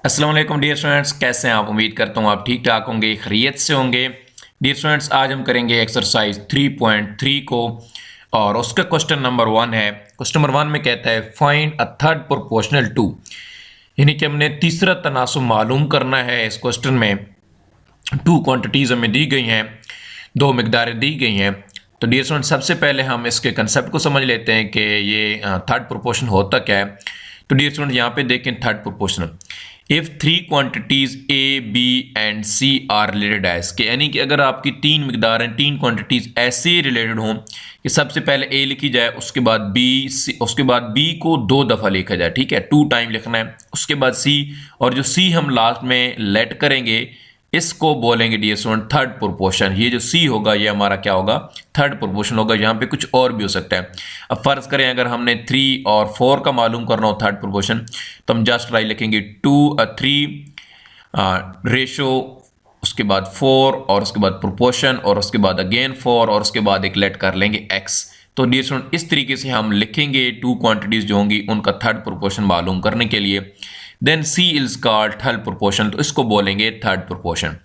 अस्सलाम वालेकुम dear students, कैसे हैं आप। उम्मीद करता हूँ आप ठीक ठाक होंगे, खैरियत से होंगे। डियर स्टूडेंट्स, आज हम करेंगे एक्सरसाइज 3.3 को और उसका क्वेश्चन नंबर 1 है। क्वेश्चन नंबर 1 में कहता है find a third proportional to, यानी कि हमने तीसरा तनासुब मालूम करना है। इस क्वेश्चन में टू क्वांटिटीज़ हमें दी गई हैं, दो मिकदारें दी गई हैं। तो डियर स्टूडेंट, सबसे पहले हम इसके कंसेप्ट को समझ लेते हैं कि ये थर्ड प्रोपोर्शन होता क्या है। तो डियर स्टूडेंट, यहाँ पे देखें third proportional, if three quantities A B and C are related as K, यानी कि अगर आपकी तीन मिकदार हैं, तीन क्वांटिटीज ऐसे रिलेटेड हों कि सबसे पहले ए लिखी जाए, उसके बाद बी, सी, उसके बाद बी को दो दफ़ा लिखा जाए, ठीक है, टू टाइम लिखना है, उसके बाद सी, और जो सी हम लास्ट में लेट करेंगे इसको बोलेंगे डियर स्टूडेंट थर्ड प्रोपोर्शन। ये जो सी होगा ये हमारा क्या होगा, थर्ड प्रोपोर्शन होगा। यहाँ पे कुछ और भी हो सकता है। अब फर्ज करें अगर हमने 3 और 4 का मालूम करना हो थर्ड प्रोपोर्शन, तो हम जस्ट ट्राई लिखेंगे 3 रेशो, उसके बाद 4 और उसके बाद प्रोपोर्शन और उसके बाद अगेन 4 और उसके बाद एक लेट कर लेंगे x। तो डियर स्टूडेंट, इस तरीके से हम लिखेंगे टू क्वांटिटीज जो होंगी उनका थर्ड प्रोपोर्शन मालूम करने के लिए। Then C is called third proportion, तो इसको बोलेंगे थर्ड प्रोपोर्शन।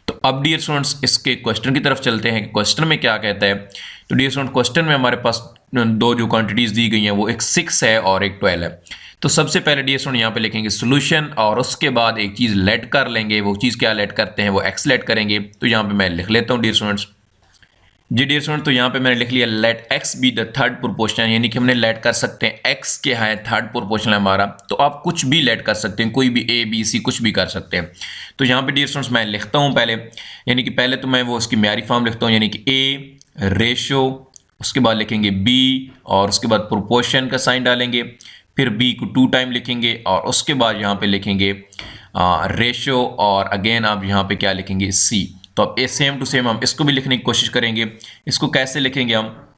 तो अब डियर स्टूडेंट्स इसके क्वेश्चन की तरफ चलते हैं कि क्वेश्चन में क्या कहता है। तो डियर स्टूडेंट, क्वेश्चन में हमारे पास दो जो क्वांटिटीज दी गई हैं वो एक 6 है और एक 12 है। तो सबसे पहले डियर स्टूडेंट यहाँ पे लिखेंगे सोल्यूशन और उसके बाद एक चीज़ लेट कर लेंगे। वो चीज़ क्या लेट करते हैं, वो एक्स लेट करेंगे। तो यहाँ पे मैं लिख लेता हूँ डियर स्टूडेंट्स, जी डियर स्टूडेंट, तो यहाँ पे मैंने लिख लिया let x be the third proportion, यानी कि हमने लेट कर सकते हैं एक्स के है थर्ड प्रोपोर्शन है हमारा। तो आप कुछ भी लेट कर सकते हैं, कोई भी ए बी सी कुछ भी कर सकते हैं। तो यहाँ पे डियर स्टूडेंट्स मैं लिखता हूँ पहले, यानी कि पहले तो मैं वो उसकी म्यारी फॉर्म लिखता हूँ, यानी कि ए रेशो, उसके बाद लिखेंगे बी और उसके बाद प्रोपोर्शन का साइन डालेंगे, फिर बी को 2 टाइम लिखेंगे और उसके बाद यहाँ पे लिखेंगे रेशो और अगेन आप यहाँ पे क्या लिखेंगे सी। तो अब ए सेम टू सेम हम इसको भी लिखने की कोशिश करेंगे। इसको कैसे लिखेंगे हम,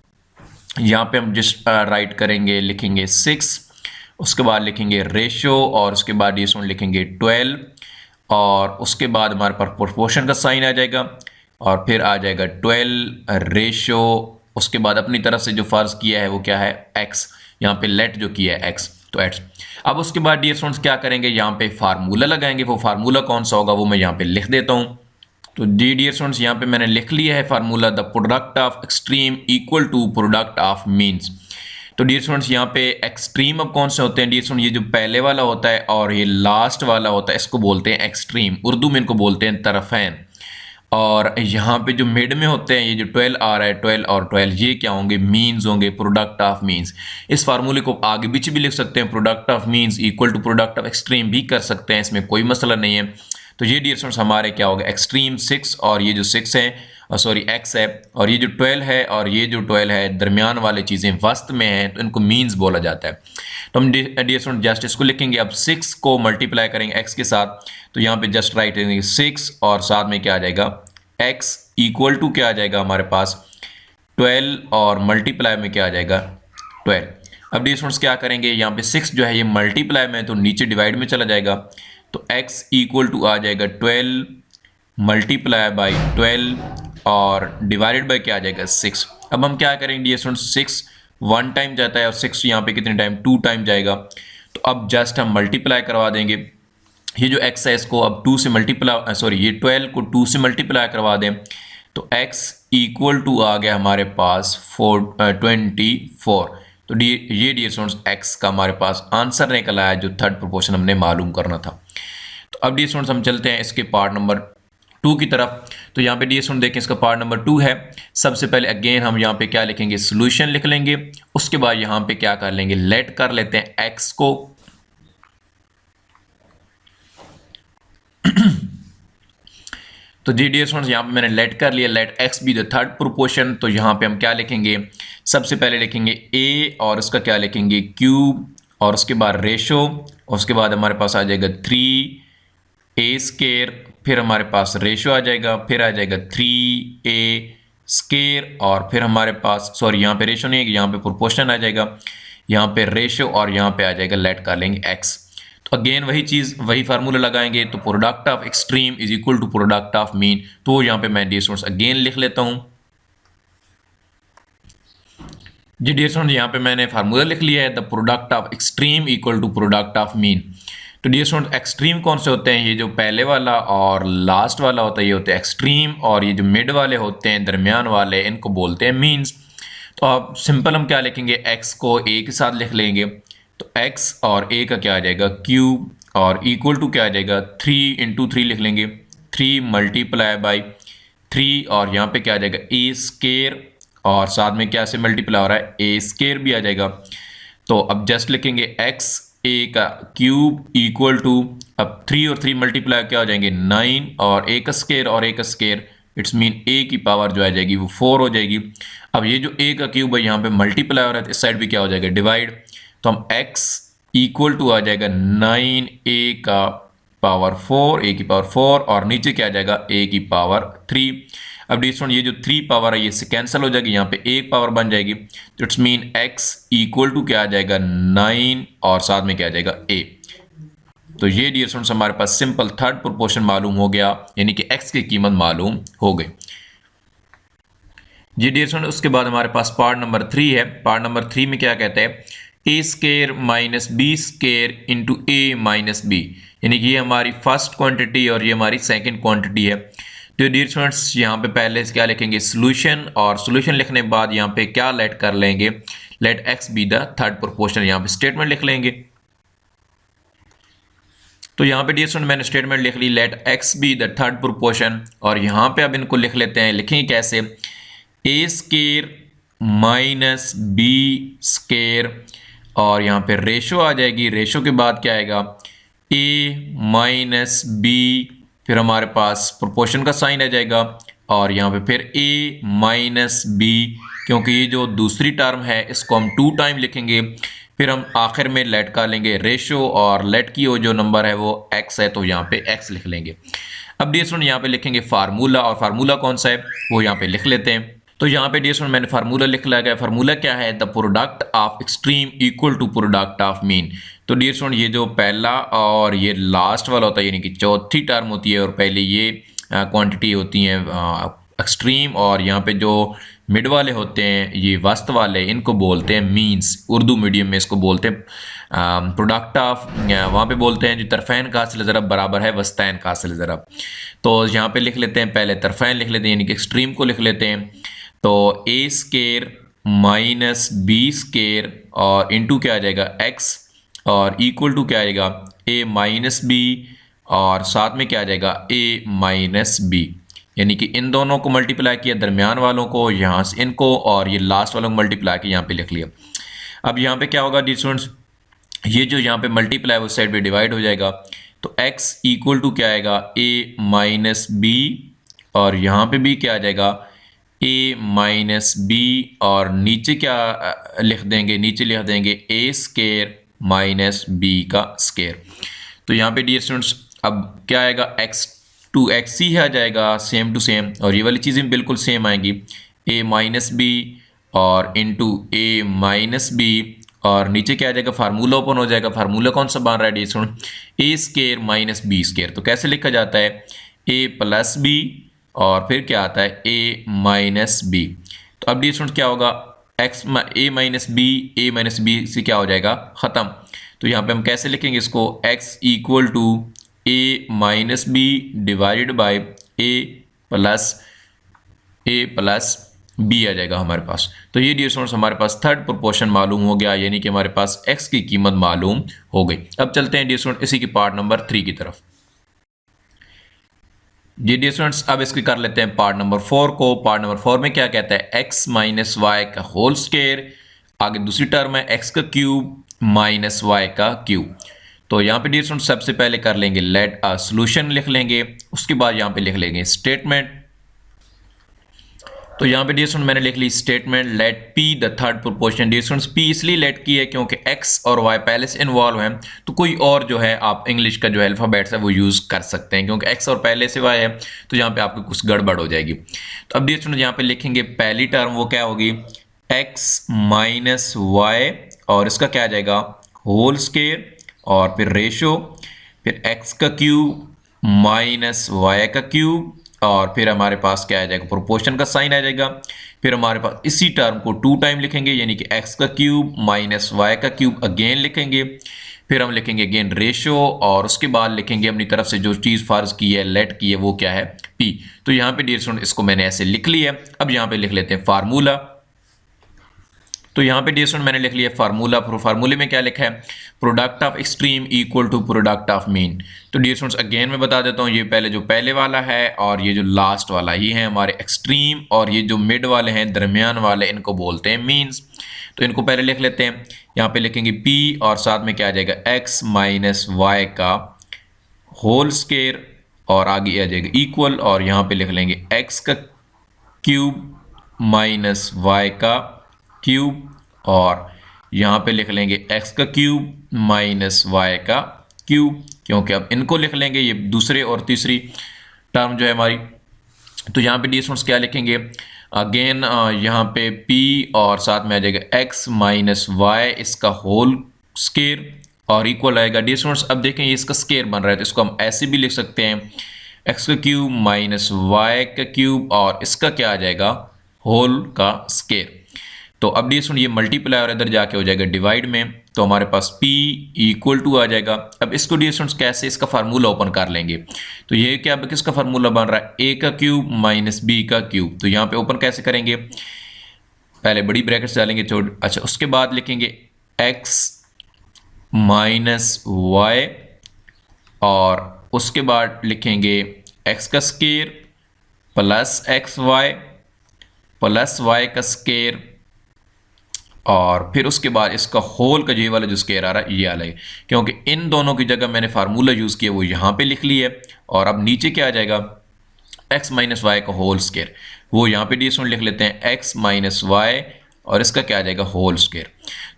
यहाँ पे हम जस्ट राइट करेंगे, लिखेंगे 6, उसके बाद लिखेंगे रेशो और उसके बाद ये सुन लिखेंगे 12 और उसके बाद हमारे पास प्रोपोर्शन का साइन आ जाएगा और फिर आ जाएगा 12 रेशो, उसके बाद अपनी तरफ से जो फर्ज किया है वो क्या है x, यहाँ पे लेट जो किया है x, तो x। अब उसके बाद डियर स्टूडेंट्स क्या करेंगे, यहाँ पे फार्मूला लगाएंगे। वो फार्मूला कौन सा होगा वो मैं यहाँ पे लिख देता हूँ। तो जी डियर स्टूडेंट्स, यहाँ पे मैंने लिख लिया है formula, the product of extreme equal to product of means. तो डियर स्टूडेंट्स यहाँ पे एक्सट्रीम अब कौन से होते हैं डियर स्टूडेंट, ये जो पहले वाला होता है और ये लास्ट वाला होता है इसको बोलते हैं एक्सट्रीम, उर्दू में इनको बोलते हैं तरफैन। और यहाँ पे जो मिड में होते हैं ये जो 12 आ रहा है, 12 और 12 ये क्या होंगे, मीन्स होंगे, प्रोडक्ट ऑफ मीन्स। इस फार्मूले को आगे पीछे भी लिख सकते हैं, product of means equal to product of extreme भी कर सकते हैं, इसमें कोई मसला नहीं है। तो ये डियर स्टूडेंट्स हमारे क्या होगा, एक्सट्रीम 6 और ये जो 6 है सॉरी एक्स है, और ये जो 12 है और ये जो 12 है दरमियान वाली चीज़ें वस्त में हैं, तो इनको मीन्स बोला जाता है। तो हम डियर स्टूडेंट जस्ट इसको लिखेंगे, अब 6 को मल्टीप्लाई करेंगे एक्स के साथ, तो यहाँ पे जस्ट राइट करेंगे 6 और साथ में क्या आ जाएगा x इक्वल टू क्या आ जाएगा हमारे पास 12 और मल्टीप्लाई में क्या आ जाएगा 12। अब डियर स्टूडेंट्स क्या करेंगे, यहाँ पे 6 जो है ये मल्टीप्लाई में तो नीचे डिवाइड में चला जाएगा, तो x इक्वल टू आ जाएगा 12 मल्टीप्लाई बाई 12 और डिवाइडेड बाई क्या आ जाएगा 6। अब हम क्या करेंगे डियर स्टूडेंट्स, 6 1 टाइम जाता है और 6 यहाँ पे कितने टाइम 2 टाइम जाएगा। तो अब जस्ट हम मल्टीप्लाई करवा देंगे, ये जो x है इसको अब 2 से मल्टीप्लाई सॉरी ये 12 को 2 से मल्टीप्लाई करवा दें, तो x इक्वल टू आ गया हमारे पास 24। तो ये डियर स्टूडेंट्स x का हमारे पास आंसर निकल आया जो थर्ड प्रोपोर्शन हमने मालूम करना था। तो अब डियर स्टूडेंट्स हम चलते हैं इसके पार्ट नंबर 2 की तरफ। तो यहाँ पे डियर स्टूडेंट देखें इसका पार्ट नंबर 2 है। सबसे पहले अगेन हम यहाँ पे क्या लिखेंगे, सोल्यूशन लिख लेंगे, उसके बाद यहाँ पे क्या कर लेंगे, लेट कर लेते हैं x को, तो जी डियर स्टूडेंट्स यहाँ पे मैंने लेट कर लिया, let x be the third proportion. तो यहाँ पे हम क्या लिखेंगे, सबसे पहले लिखेंगे a और उसका क्या लिखेंगे क्यूब और उसके बाद रेशो, उसके बाद हमारे पास आ जाएगा 3a स्केयर, फिर हमारे पास रेशो आ जाएगा, फिर आ जाएगा 3a स्केयर और फिर हमारे पास सॉरी यहाँ पे रेशो नहीं है, यहाँ पे प्रोपोर्शन आ जाएगा, यहाँ पे रेशो और यहाँ पे आ जाएगा लेट कर लेंगे x। तो अगेन वही चीज़ वही फार्मूला लगाएंगे, तो product of extreme is equal to product of mean. तो यहाँ पे मैं डियर स्टूडेंट्स अगेन लिख लेता हूँ, जी डियर स्टूडेंट्स यहाँ पे मैंने फार्मूला लिख लिया है, the product of extreme equal to product of mean. तो डियर स्टूडेंट एक्सट्रीम कौन से होते हैं? ये जो पहले वाला और लास्ट वाला होता है ये होते हैं एक्सट्रीम, और ये जो मिड वाले होते हैं दरमियान वाले इनको बोलते हैं मीन्स। तो आप सिंपल हम क्या लिखेंगे, x को a के साथ लिख लेंगे, तो x और a का क्या आ जाएगा क्यूब, और इक्वल टू क्या आ जाएगा 3 इंटू 3 लिख लेंगे, 3 मल्टीप्लाई बाई 3, और यहाँ पे क्या आ जाएगा a स्केयर, और साथ में क्या से मल्टीप्लाई हो रहा है a स्केयर भी आ जाएगा। तो अब जस्ट लिखेंगे x a का क्यूब इक्वल टू, अब 3 और 3 मल्टीप्लाई क्या हो जाएंगे 9, और a का स्केयर और a का स्केयर इट्स मीन a की पावर जो आ जाएगी वो 4 हो जाएगी। अब ये जो a का क्यूब है यहाँ पे मल्टीप्लाई हो रहा है, इस साइड भी क्या हो जाएगा डिवाइड, तो हम x इक्वल टू आ जाएगा 9a का पावर 4, a की पावर 4, और नीचे क्या आ जाएगा a की पावर 3। अब डिस्टूडेंट ये जो 3 पावर है ये से कैंसिल हो जाएगी, यहाँ पे एक पावर बन जाएगी, तो it's mean x equal to क्या आ जाएगा 9 और साथ में क्या आ जाएगा a। तो ये डियर स्टूडेंट्स हमारे पास सिंपल थर्ड प्रोपोर्शन मालूम हो गया, यानी कि x की कीमत मालूम हो गई। जी डियर स्टूडेंट उसके बाद हमारे पास पार्ट नंबर 3 है। पार्ट नंबर 3 में क्या कहते हैं, a square minus B square into a minus B, यानी कि ये हमारी फर्स्ट क्वांटिटी और ये हमारी सेकंड क्वांटिटी है। तो डियर स्टूडेंट्स यहाँ पे पहले क्या लिखेंगे सॉल्यूशन, और सॉल्यूशन लिखने के बाद यहाँ पे क्या लेट कर लेंगे, let x be the third proportion, यहाँ पे स्टेटमेंट लिख लेंगे। तो यहाँ पे डियर स्टूडेंट मैंने स्टेटमेंट लिख ली, let x be the third proportion, और यहाँ पे अब इनको लिख लेते हैं, लिखेंगे कैसे, a square minus B square, और यहाँ पे रेशो आ जाएगी, रेशो के बाद क्या आएगा a माइनस बी, फिर हमारे पास प्रोपोर्शन का साइन आ जाएगा, और यहाँ पे फिर a माइनस बी, क्योंकि ये जो दूसरी टर्म है इसको हम 2 टाइम लिखेंगे, फिर हम आखिर में लेट का लेंगे रेशो, और लेट की वो जो नंबर है वो x है, तो यहाँ पे x लिख लेंगे। अब डियर स्टूडेंट यहाँ पे लिखेंगे फार्मूला, और फार्मूला कौन सा है वो यहाँ पे लिख लेते हैं। तो यहाँ पे डियर स्टूडेंट मैंने फार्मूला लिख लिया है। फार्मूला क्या है, the product of extreme equal to product of mean. तो डियर स्टूडेंट ये जो पहला और ये लास्ट वाला होता है, यानी कि चौथी टर्म होती है, और पहले ये क्वांटिटी होती है एक्सट्रीम, और यहाँ पे जो मिड वाले होते हैं ये वस्त वाले, इनको बोलते हैं मीन्स, उर्दू मीडियम में इसको बोलते हैं प्रोडक्ट ऑफ, वहाँ पे बोलते हैं जो तरफैन का हासिल ज़रब बराबर है वस्तैन का हासिल ज़रब। तो यहाँ पे लिख लेते हैं, पहले तरफैन लिख लेते हैं, यानी कि एक्सट्रीम को लिख लेते हैं। तो a square minus B square और इंटू क्या आ जाएगा x, और इक्वल टू क्या आएगा a माइनस बी, और साथ में क्या आ जाएगा a माइनस बी, यानी कि इन दोनों को मल्टीप्लाई किया, दरमियान वालों को यहाँ से इनको, और ये लास्ट वालों को मल्टीप्लाई किया यहाँ पे लिख लिया। अब यहाँ पे क्या होगा डियर स्टूडेंट्स, ये जो यहाँ पे मल्टीप्लाई उस साइड पे डिवाइड हो जाएगा, तो x इक्वल टू क्या आएगा a माइनस बी, और यहाँ पे भी क्या आ जाएगा a माइनस बी, और नीचे क्या लिख देंगे, नीचे लिख देंगे a स्केयर माइनस b का स्केयर। तो यहाँ पे डियर स्टूडेंट्स अब क्या आएगा x टू x ही आ जाएगा सेम टू सेम, और ये वाली चीज़ें बिल्कुल सेम आएंगी, a माइनस बी और इंटू a माइनस बी, और नीचे क्या आ जाएगा फार्मूला ओपन हो जाएगा। फार्मूला कौन सा बन रहा है dear student, a square minus B square. तो कैसे लिखा जाता है a प्लस बी, और फिर क्या आता है a माइनस बी। तो अब डियर स्टूडेंट क्या होगा a माइनस बी से क्या हो जाएगा ख़त्म। तो यहाँ पे हम कैसे लिखेंगे इसको, x equal to a minus B divided by a plus b आ जाएगा हमारे पास। तो ये डियर स्टूडेंट्स हमारे पास थर्ड प्रोपोर्शन मालूम हो गया, यानी कि हमारे पास x की कीमत मालूम हो गई। अब चलते हैं डियर स्टूडेंट इसी की पार्ट नंबर 3 की तरफ। जी डियर स्टूडेंट्स अब इसकी कर लेते हैं पार्ट नंबर 4 को। पार्ट नंबर 4 में क्या कहता है, x माइनस वाई का होल स्क्वायर, आगे दूसरी टर्म है x का क्यूब माइनस वाई का क्यूब। तो यहाँ पे डियर स्टूडेंट्स सबसे पहले कर लेंगे लेट अ सॉल्यूशन लिख लेंगे, उसके बाद यहाँ पे लिख लेंगे स्टेटमेंट। तो यहाँ पे डियर स्टूडेंट मैंने लिख ली statement let p the third proportion. Dear students p इसलिए लेट की है क्योंकि x और y पहले से इन्वॉल्व हैं, तो कोई और जो है आप इंग्लिश का जो अल्फ़ाबेट्स है वो यूज़ कर सकते हैं, क्योंकि x और पहले से y है तो यहाँ पे आपको कुछ गड़बड़ हो जाएगी। तो अब डियर स्टूडेंट यहाँ पे लिखेंगे पहली टर्म वो क्या होगी x माइनस वाई, और इसका क्या आ जाएगा होल स्क्वायर, और फिर रेशो, फिर x का क्यूब माइनस वाई का क्यूब, और फिर हमारे पास क्या आ जाएगा प्रोपोर्शन का साइन आ जाएगा। फिर हमारे पास इसी टर्म को 2 टाइम लिखेंगे, यानी कि x का क्यूब माइनस वाई का क्यूब अगेन लिखेंगे। फिर हम लिखेंगे अगेन रेशियो और उसके बाद लिखेंगे अपनी तरफ से जो चीज़ फर्ज की है लेट की है वो क्या है पी। तो यहाँ पे डियर स्टूडेंट इसको मैंने ऐसे लिख लिया है। अब यहाँ पे लिख लेते हैं फार्मूला। तो यहाँ पे डियर स्टूडेंट मैंने लिख लिया फार्मूला। फार्मूले में क्या लिखा है, product of extreme equal to product of mean. तो डियर स्टूडेंट्स अगेन मैं बता देता हूँ, ये पहले जो पहले वाला है और ये जो लास्ट वाला ये है हमारे एक्सट्रीम, और ये जो मिड वाले हैं दरमियान वाले इनको बोलते हैं मीन्स। तो इनको पहले लिख लेते हैं। यहाँ पे लिखेंगे p और साथ में क्या आ जाएगा x माइनस वाई का होल स्केयर और आगे आ जाएगा इक्वल, और यहाँ पे लिख लेंगे x का क्यूब माइनस वाई का क्यूब, और यहाँ पे लिख लेंगे x का क्यूब माइनस वाई का क्यूब, क्योंकि अब इनको लिख लेंगे ये दूसरे और तीसरी टर्म जो है हमारी। तो यहाँ पे डी स्टूडेंट्स क्या लिखेंगे अगेन, यहाँ पे p और साथ में आ जाएगा x माइनस वाई इसका होल स्केयर और इक्वल आएगा। डी स्टूडेंट्स अब देखें ये इसका स्केयर बन रहा है तो इसको हम ऐसे भी लिख सकते हैं x का क्यूब माइनस वाई का क्यूब और इसका क्या आ जाएगा होल का स्केयर। तो अब डी स्टूडेंट ये मल्टीप्लाई और इधर जाके हो जाएगा डिवाइड में, तो हमारे पास p इक्वल टू आ जाएगा। अब इसको डी स्टूडेंट्स कैसे इसका फार्मूला ओपन कर लेंगे, तो ये क्या किसका फार्मूला बन रहा है a का क्यूब माइनस b का क्यूब। तो यहाँ पे ओपन कैसे करेंगे, पहले बड़ी ब्रैकेट्स डालेंगे छोड़, अच्छा उसके बाद लिखेंगे x माइनस वाई और उसके बाद लिखेंगे x का square plus x y plus y का स्केयर, और फिर उसके बाद इसका होल का ये वाला जो स्केयर आ रहा है ये आ रहा है, क्योंकि इन दोनों की जगह मैंने फार्मूला यूज़ किया वो यहाँ पे लिख लिया है। और अब नीचे क्या आ जाएगा x माइनस वाई का होल स्केयर, वो यहाँ पे डी लिख लेते हैं x माइनस वाई और इसका क्या आ जाएगा होल स्केयर।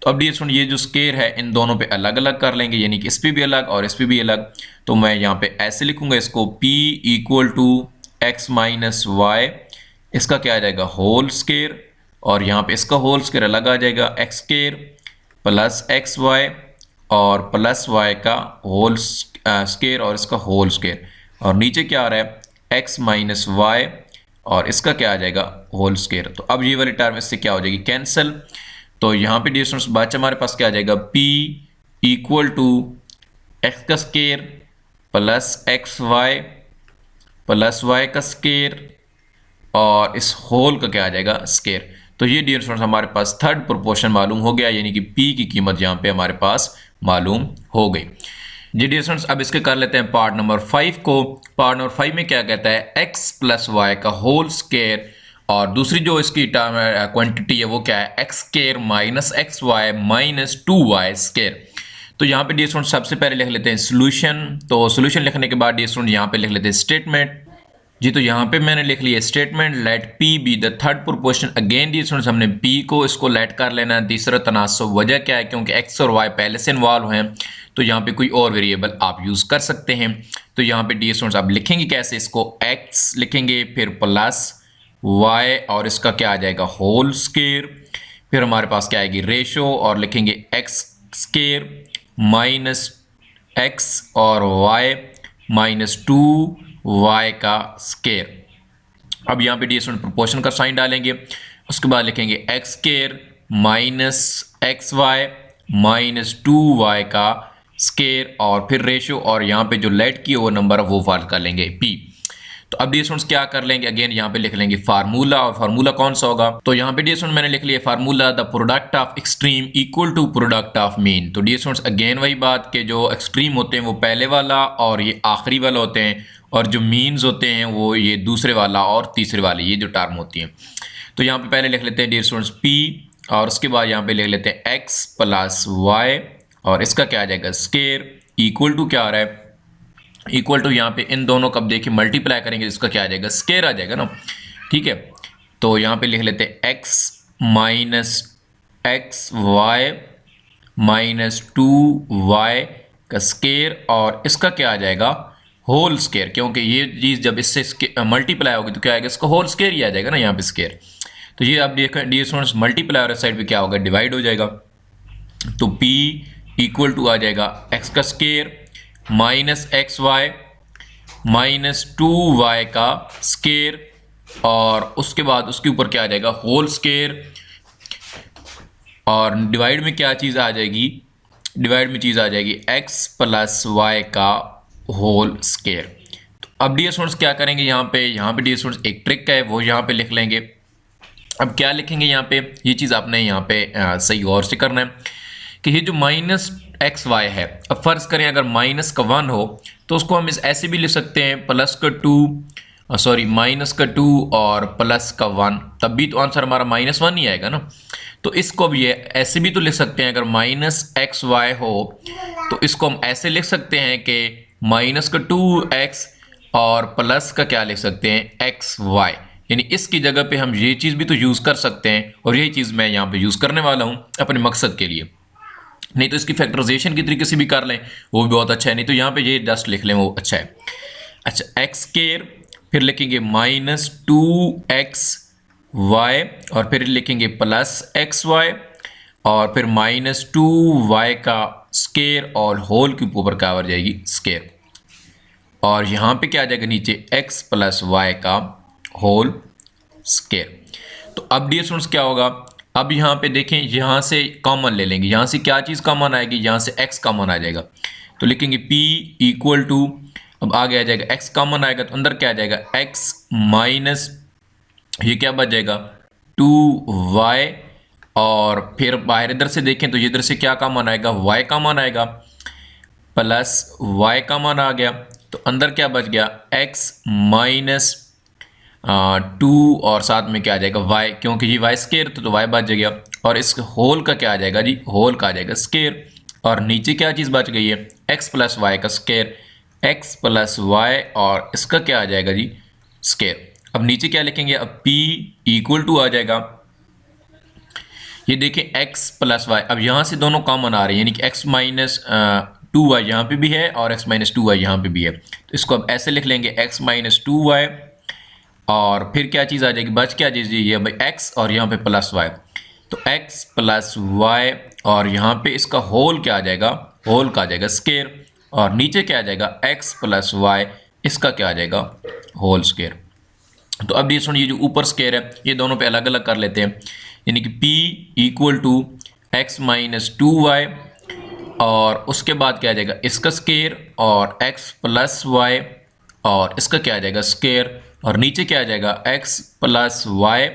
तो अब डी ये जो स्केयर है इन दोनों पे अलग अलग कर लेंगे, यानी कि इस पर भी अलग और इस पर भी अलग। तो मैं यहाँ पे ऐसे लिखूंगा इसको p equal to x minus y, इसका क्या आ जाएगा होल स्केयर, और यहाँ पे इसका होल स्केयर अलग आ जाएगा x square plus x y और प्लस वाई का होल स्केयर और इसका होल स्केयर, और नीचे क्या आ रहा है एक्स माइनस वाई और इसका क्या आ जाएगा होल स्केयर। तो अब ये वाली टर्म इससे क्या हो जाएगी कैंसिल। तो यहाँ पे डियर स्टूडेंट्स बाद हमारे पास क्या आ जाएगा p इक्वल टू एक्स का square plus x y plus y का स्केयर और इस होल का क्या आ जाएगा स्केयर। तो ये डियर स्टूडेंट्स हमारे पास थर्ड प्रोपोर्शन मालूम हो गया, यानी कि p की कीमत यहाँ पे हमारे पास मालूम हो गई। जी डियर स्टूडेंट्स अब इसके कर लेते हैं पार्ट नंबर 5 को। पार्ट नंबर 5 में क्या कहता है x प्लस वाई का होल स्केयर, और दूसरी जो इसकी क्वांटिटी है वो क्या है x square minus x y minus 2y square. तो यहाँ पे डियर स्टूडेंट सबसे पहले लिख लेते हैं सोल्यूशन। तो सोल्यूशन लिखने के बाद डियर स्टूडेंट यहाँ पे लिख लेते हैं स्टेटमेंट। जी तो यहाँ पे मैंने लिख लिया statement let p be the third proportion. Again dear students हमने p को इसको लेट कर लेना है तीसरा तनासब। वजह क्या है, क्योंकि x और y पहले से इन्वॉल्व हैं, तो यहाँ पे कोई और वेरिएबल आप यूज़ कर सकते हैं। तो यहाँ पे डियर स्टूडेंट्स आप लिखेंगे कैसे, इसको x लिखेंगे फिर प्लस y और इसका क्या आ जाएगा होल स्केयर, फिर हमारे पास क्या आएगी रेशो और लिखेंगे x स्केयर माइनस x और y माइनस 2y का स्केयर। अब यहाँ पे डियर स्टूडेंट प्रोपोर्शन का साइन डालेंगे, उसके बाद लिखेंगे x square minus x y minus 2y का स्केयर और फिर रेशियो, और यहाँ पे जो लेट की वो नंबर है वो फाल कर लेंगे p। तो अब डियर स्टूडेंट्स क्या कर लेंगे, अगेन यहाँ पे लिख लेंगे फार्मूला, और फार्मूला कौन सा होगा, तो यहाँ पे डियर स्टूडेंट मैंने लिख लिया formula the product of extreme equal to product of mean. तो डियर स्टूडेंट्स अगेन वही बात के जो एक्सट्रीम होते हैं वो पहले वाला और ये आखिरी वाला होते हैं, और जो मीन्स होते हैं वो ये दूसरे वाला और तीसरे वाले, ये जो टर्म होती हैं। तो यहाँ पे पहले लिख लेते हैं डियर स्टूडेंट्स p और उसके बाद यहाँ पे लिख लेते हैं x प्लस वाई और इसका क्या आ जाएगा स्केयर इक्वल टू क्या आ रहा है इक्वल टू, यहाँ पे इन दोनों का देखिए मल्टीप्लाई करेंगे इसका क्या आ जाएगा स्केयर आ जाएगा ना, ठीक है। तो यहाँ पे लिख लेते हैं x minus x y minus 2y का स्केयर और इसका क्या आ जाएगा होल स्केयर, क्योंकि ये चीज़ जब इससे मल्टीप्लाई होगी तो क्या आएगा इसका होल स्केयर ही आ जाएगा ना यहाँ पे स्केयर। तो ये आप देखें डियर स्टूडेंट्स मल्टीप्लाई और इस साइड पे क्या होगा डिवाइड हो जाएगा। तो p इक्वल टू आ जाएगा x का square minus x y minus 2y का स्केयर और उसके बाद उसके ऊपर क्या आ जाएगा होल स्केयर, और डिवाइड में क्या चीज़ आ जाएगी डिवाइड में चीज़ आ जाएगी x प्लस वाई का होल स्क्वायर। तो अब डियर स्टूडेंट्स क्या करेंगे यहाँ पे डियर स्टूडेंट्स एक ट्रिक है वो यहाँ पे लिख लेंगे। अब क्या लिखेंगे यहाँ पे, ये चीज़ आपने यहाँ पे सही गौर से करना है कि ये जो माइनस एक्स वाई है, अब फर्ज करें अगर माइनस का 1 हो तो उसको हम इस ऐसे भी लिख सकते हैं प्लस का 2 सॉरी माइनस का 2 और प्लस का 1, तब भी तो आंसर हमारा -1 ही आएगा ना। तो इसको भी ऐसे भी तो लिख सकते हैं, अगर माइनस एक्स वाई हो तो इसको हम ऐसे लिख सकते हैं कि माइनस का 2x और प्लस का क्या लिख सकते हैं एक्स वाई, यानी इसकी जगह पे हम ये चीज़ भी तो यूज़ कर सकते हैं और यही चीज़ मैं यहाँ पे यूज़ करने वाला हूँ अपने मकसद के लिए। नहीं तो इसकी फैक्टराइजेशन की तरीके से भी कर लें वो भी बहुत अच्छा है, नहीं तो यहाँ पे ये जस्ट लिख लें वो अच्छा है। अच्छा एक्स स्क्वायर, फिर लिखेंगे -2x y और फिर लिखेंगे प्लस एक्स वाई और फिर -2y का स्क्वायर और होल के ऊपर क्या आ जाएगी स्क्वायर, और यहाँ पे क्या आ जाएगा नीचे x प्लस वाई का होल स्क्वायर। तो अब डियर स्टूडेंट्स क्या होगा, अब यहाँ पे देखें यहाँ से कॉमन ले लेंगे, यहाँ से क्या चीज़ कॉमन आएगी, यहाँ से x कॉमन आ जाएगा तो लिखेंगे p इक्वल टू, अब आगे आ जाएगा x कॉमन आएगा तो अंदर क्या आ जाएगा x माइनस ये क्या बच जाएगा 2y और फिर बाहर इधर से देखें तो इधर से क्या कॉमन आएगा y कॉमन आएगा प्लस y कॉमन आ गया तो अंदर क्या बच गया x माइनस 2 और साथ में क्या आ जाएगा y, क्योंकि ये y स्क्वायर तो y बच गया और इस होल का क्या आ जाएगा जी, होल का आ जाएगा स्क्वायर, और नीचे क्या चीज़ बच गई है x प्लस वाई का स्क्वायर, x प्लस वाई और इसका क्या आ जाएगा जी स्क्वायर। अब नीचे क्या लिखेंगे, अब p इक्वल टू आ जाएगा, ये देखें x प्लस वाई, अब यहाँ से दोनों कॉमन आ रहे हैं यानी कि x माइनस 2y यहाँ पे भी है और x माइनस 2y यहाँ पे भी है, तो इसको अब ऐसे लिख लेंगे x माइनस 2y और फिर क्या चीज़ आ जाएगी, बच क्या चीज़ ये भाई x और यहाँ पे प्लस y, तो x प्लस y और यहाँ पे इसका होल क्या आ जाएगा, होल का आ जाएगा स्क्वायर, और नीचे क्या आ जाएगा x प्लस y इसका क्या आ जाएगा होल स्क्वायर। तो अब ये सुनिए जो ऊपर स्क्वायर है ये दोनों पे अलग अलग कर लेते हैं, यानी कि p equal to x minus 2y और उसके बाद क्या आ जाएगा इसका स्क्वायर और x प्लस y और इसका क्या आ जाएगा स्क्वायर, और नीचे क्या आ जाएगा x प्लस वाई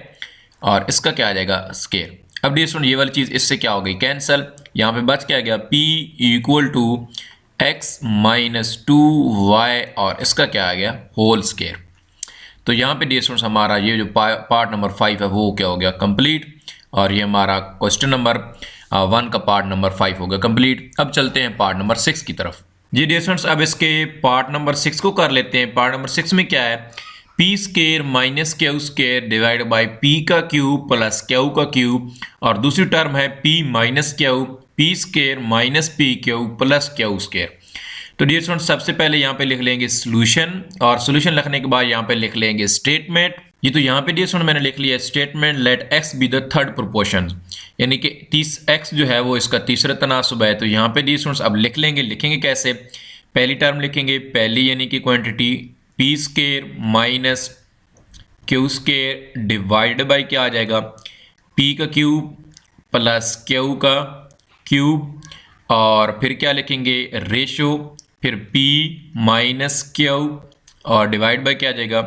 और इसका क्या आ जाएगा स्क्वायर। अब डियर स्टूडेंट ये वाली चीज़ इससे क्या हो गई कैंसिल, यहाँ पे बच क्या आ गया p equal to x minus 2y और इसका क्या आ गया होल स्क्वायर। तो यहाँ पे डियर स्टूडेंट्स हमारा ये जो पार्ट नंबर 5 है वो क्या हो गया कंप्लीट, और ये हमारा क्वेश्चन नंबर 1 का पार्ट नंबर 5 हो गया कंप्लीट। अब चलते हैं पार्ट नंबर 6 की तरफ। जी डियर स्टूडेंट्स अब इसके पार्ट नंबर 6 को कर लेते हैं। पार्ट नंबर 6 में क्या है, P square minus Q square divide by P का क्यूब प्लस क्यू का क्यूब, और दूसरी टर्म है P minus Q P square minus P cube plus Q square. तो डियर स्टूडेंट्स सबसे पहले यहाँ पे लिख लेंगे सॉल्यूशन, और सॉल्यूशन लिखने के बाद यहाँ पे लिख लेंगे स्टेटमेंट। ये तो यहाँ पे डियर स्टूडेंट मैंने लिख लिया statement let x be the third proportion, यानी कि x जो है वो इसका तीसरा तनासुब है। तो यहाँ पे डियर स्टूडेंट्स अब लिखेंगे कैसे, पहली टर्म लिखेंगे पहली यानी कि quantity P square minus Q square divide by क्या आ जाएगा पी का क्यूब प्लस क्यू का क्यूब, और फिर क्या लिखेंगे रेशो फिर p माइनस क्यू और डिवाइड बाय क्या आ जाएगा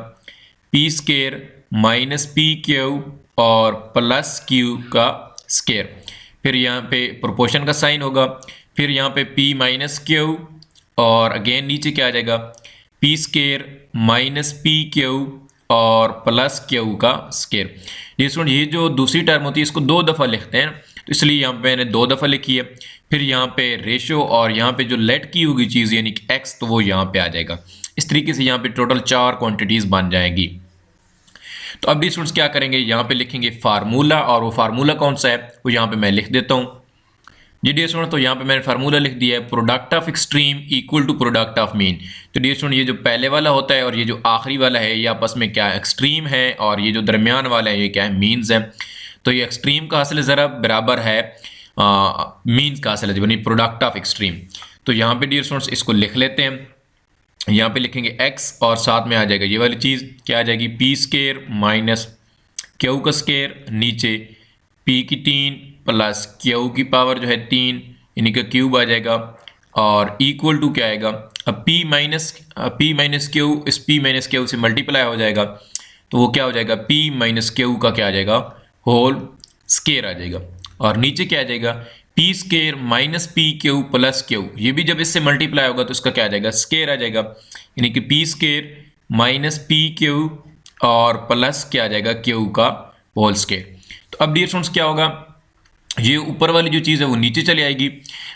P square minus P Q और प्लस क्यू का स्क्वायर। फिर यहाँ पे प्रोपोर्शन का साइन होगा, फिर यहाँ पे p माइनस क्यू और अगेन नीचे क्या आ जाएगा P square minus P Q और प्लस क्यू का स्क्वायर। ये स्टूडेंट ये जो दूसरी टर्म होती है इसको 2 दफ़ा लिखते हैं तो इसलिए यहाँ पे मैंने 2 दफ़ा लिखी है। फिर यहाँ पे रेशो और यहाँ पे जो लेट की होगी चीज़ यानी कि x तो वो यहाँ पे आ जाएगा। इस तरीके से यहाँ पे टोटल 4 क्वांटिटीज़ बन जाएंगी। तो अब स्टूडेंट्स क्या करेंगे, यहाँ पे लिखेंगे फार्मूला, और वो फार्मूला कौन सा है वो यहाँ पे मैं लिख देता हूँ। जी डियर स्टूडेंट तो यहाँ पे मैंने फार्मूला लिख दिया है product of extreme equal to product of mean. तो डियर स्टूडेंट ये जो पहले वाला होता है और ये जो आखिरी वाला है ये आपस में क्या है एक्सट्रीम है, और ये जो दरमियान वाला है ये क्या है मीन्स है। तो ये एक्सट्रीम का हासिल ज़रा बराबर है मीन्स का हासिल है यानी प्रोडक्ट ऑफ एक्सट्रीम। तो यहाँ पे डियर स्टूडेंट्स इसको लिख लेते हैं, यहाँ पे लिखेंगे x और साथ में आ जाएगा ये वाली चीज़ क्या आ जाएगी पी स्क्वायर माइनस क्यू का स्क्वायर, नीचे p की 3 प्लस क्यू की पावर जो है 3 यानी कि क्यूब आ जाएगा, और इक्वल टू क्या आएगा, अब p माइनस क्यू इस p माइनस क्यू से मल्टीप्लाई हो जाएगा, तो वो क्या हो जाएगा, p माइनस क्यू का क्या आ जाएगा, होल स्केयर आ जाएगा। और नीचे क्या आ जाएगा, P square minus P Q plus Q, ये भी जब इससे मल्टीप्लाई होगा तो इसका क्या आ जाएगा, स्केयर आ जाएगा, यानी कि P square minus P Q और प्लस क्या आ जाएगा, क्यू का होल स्केयर। तो अब डियर स्टूडेंट्स क्या होगा, ये ऊपर वाली जो चीज़ है वो नीचे चली आएगी,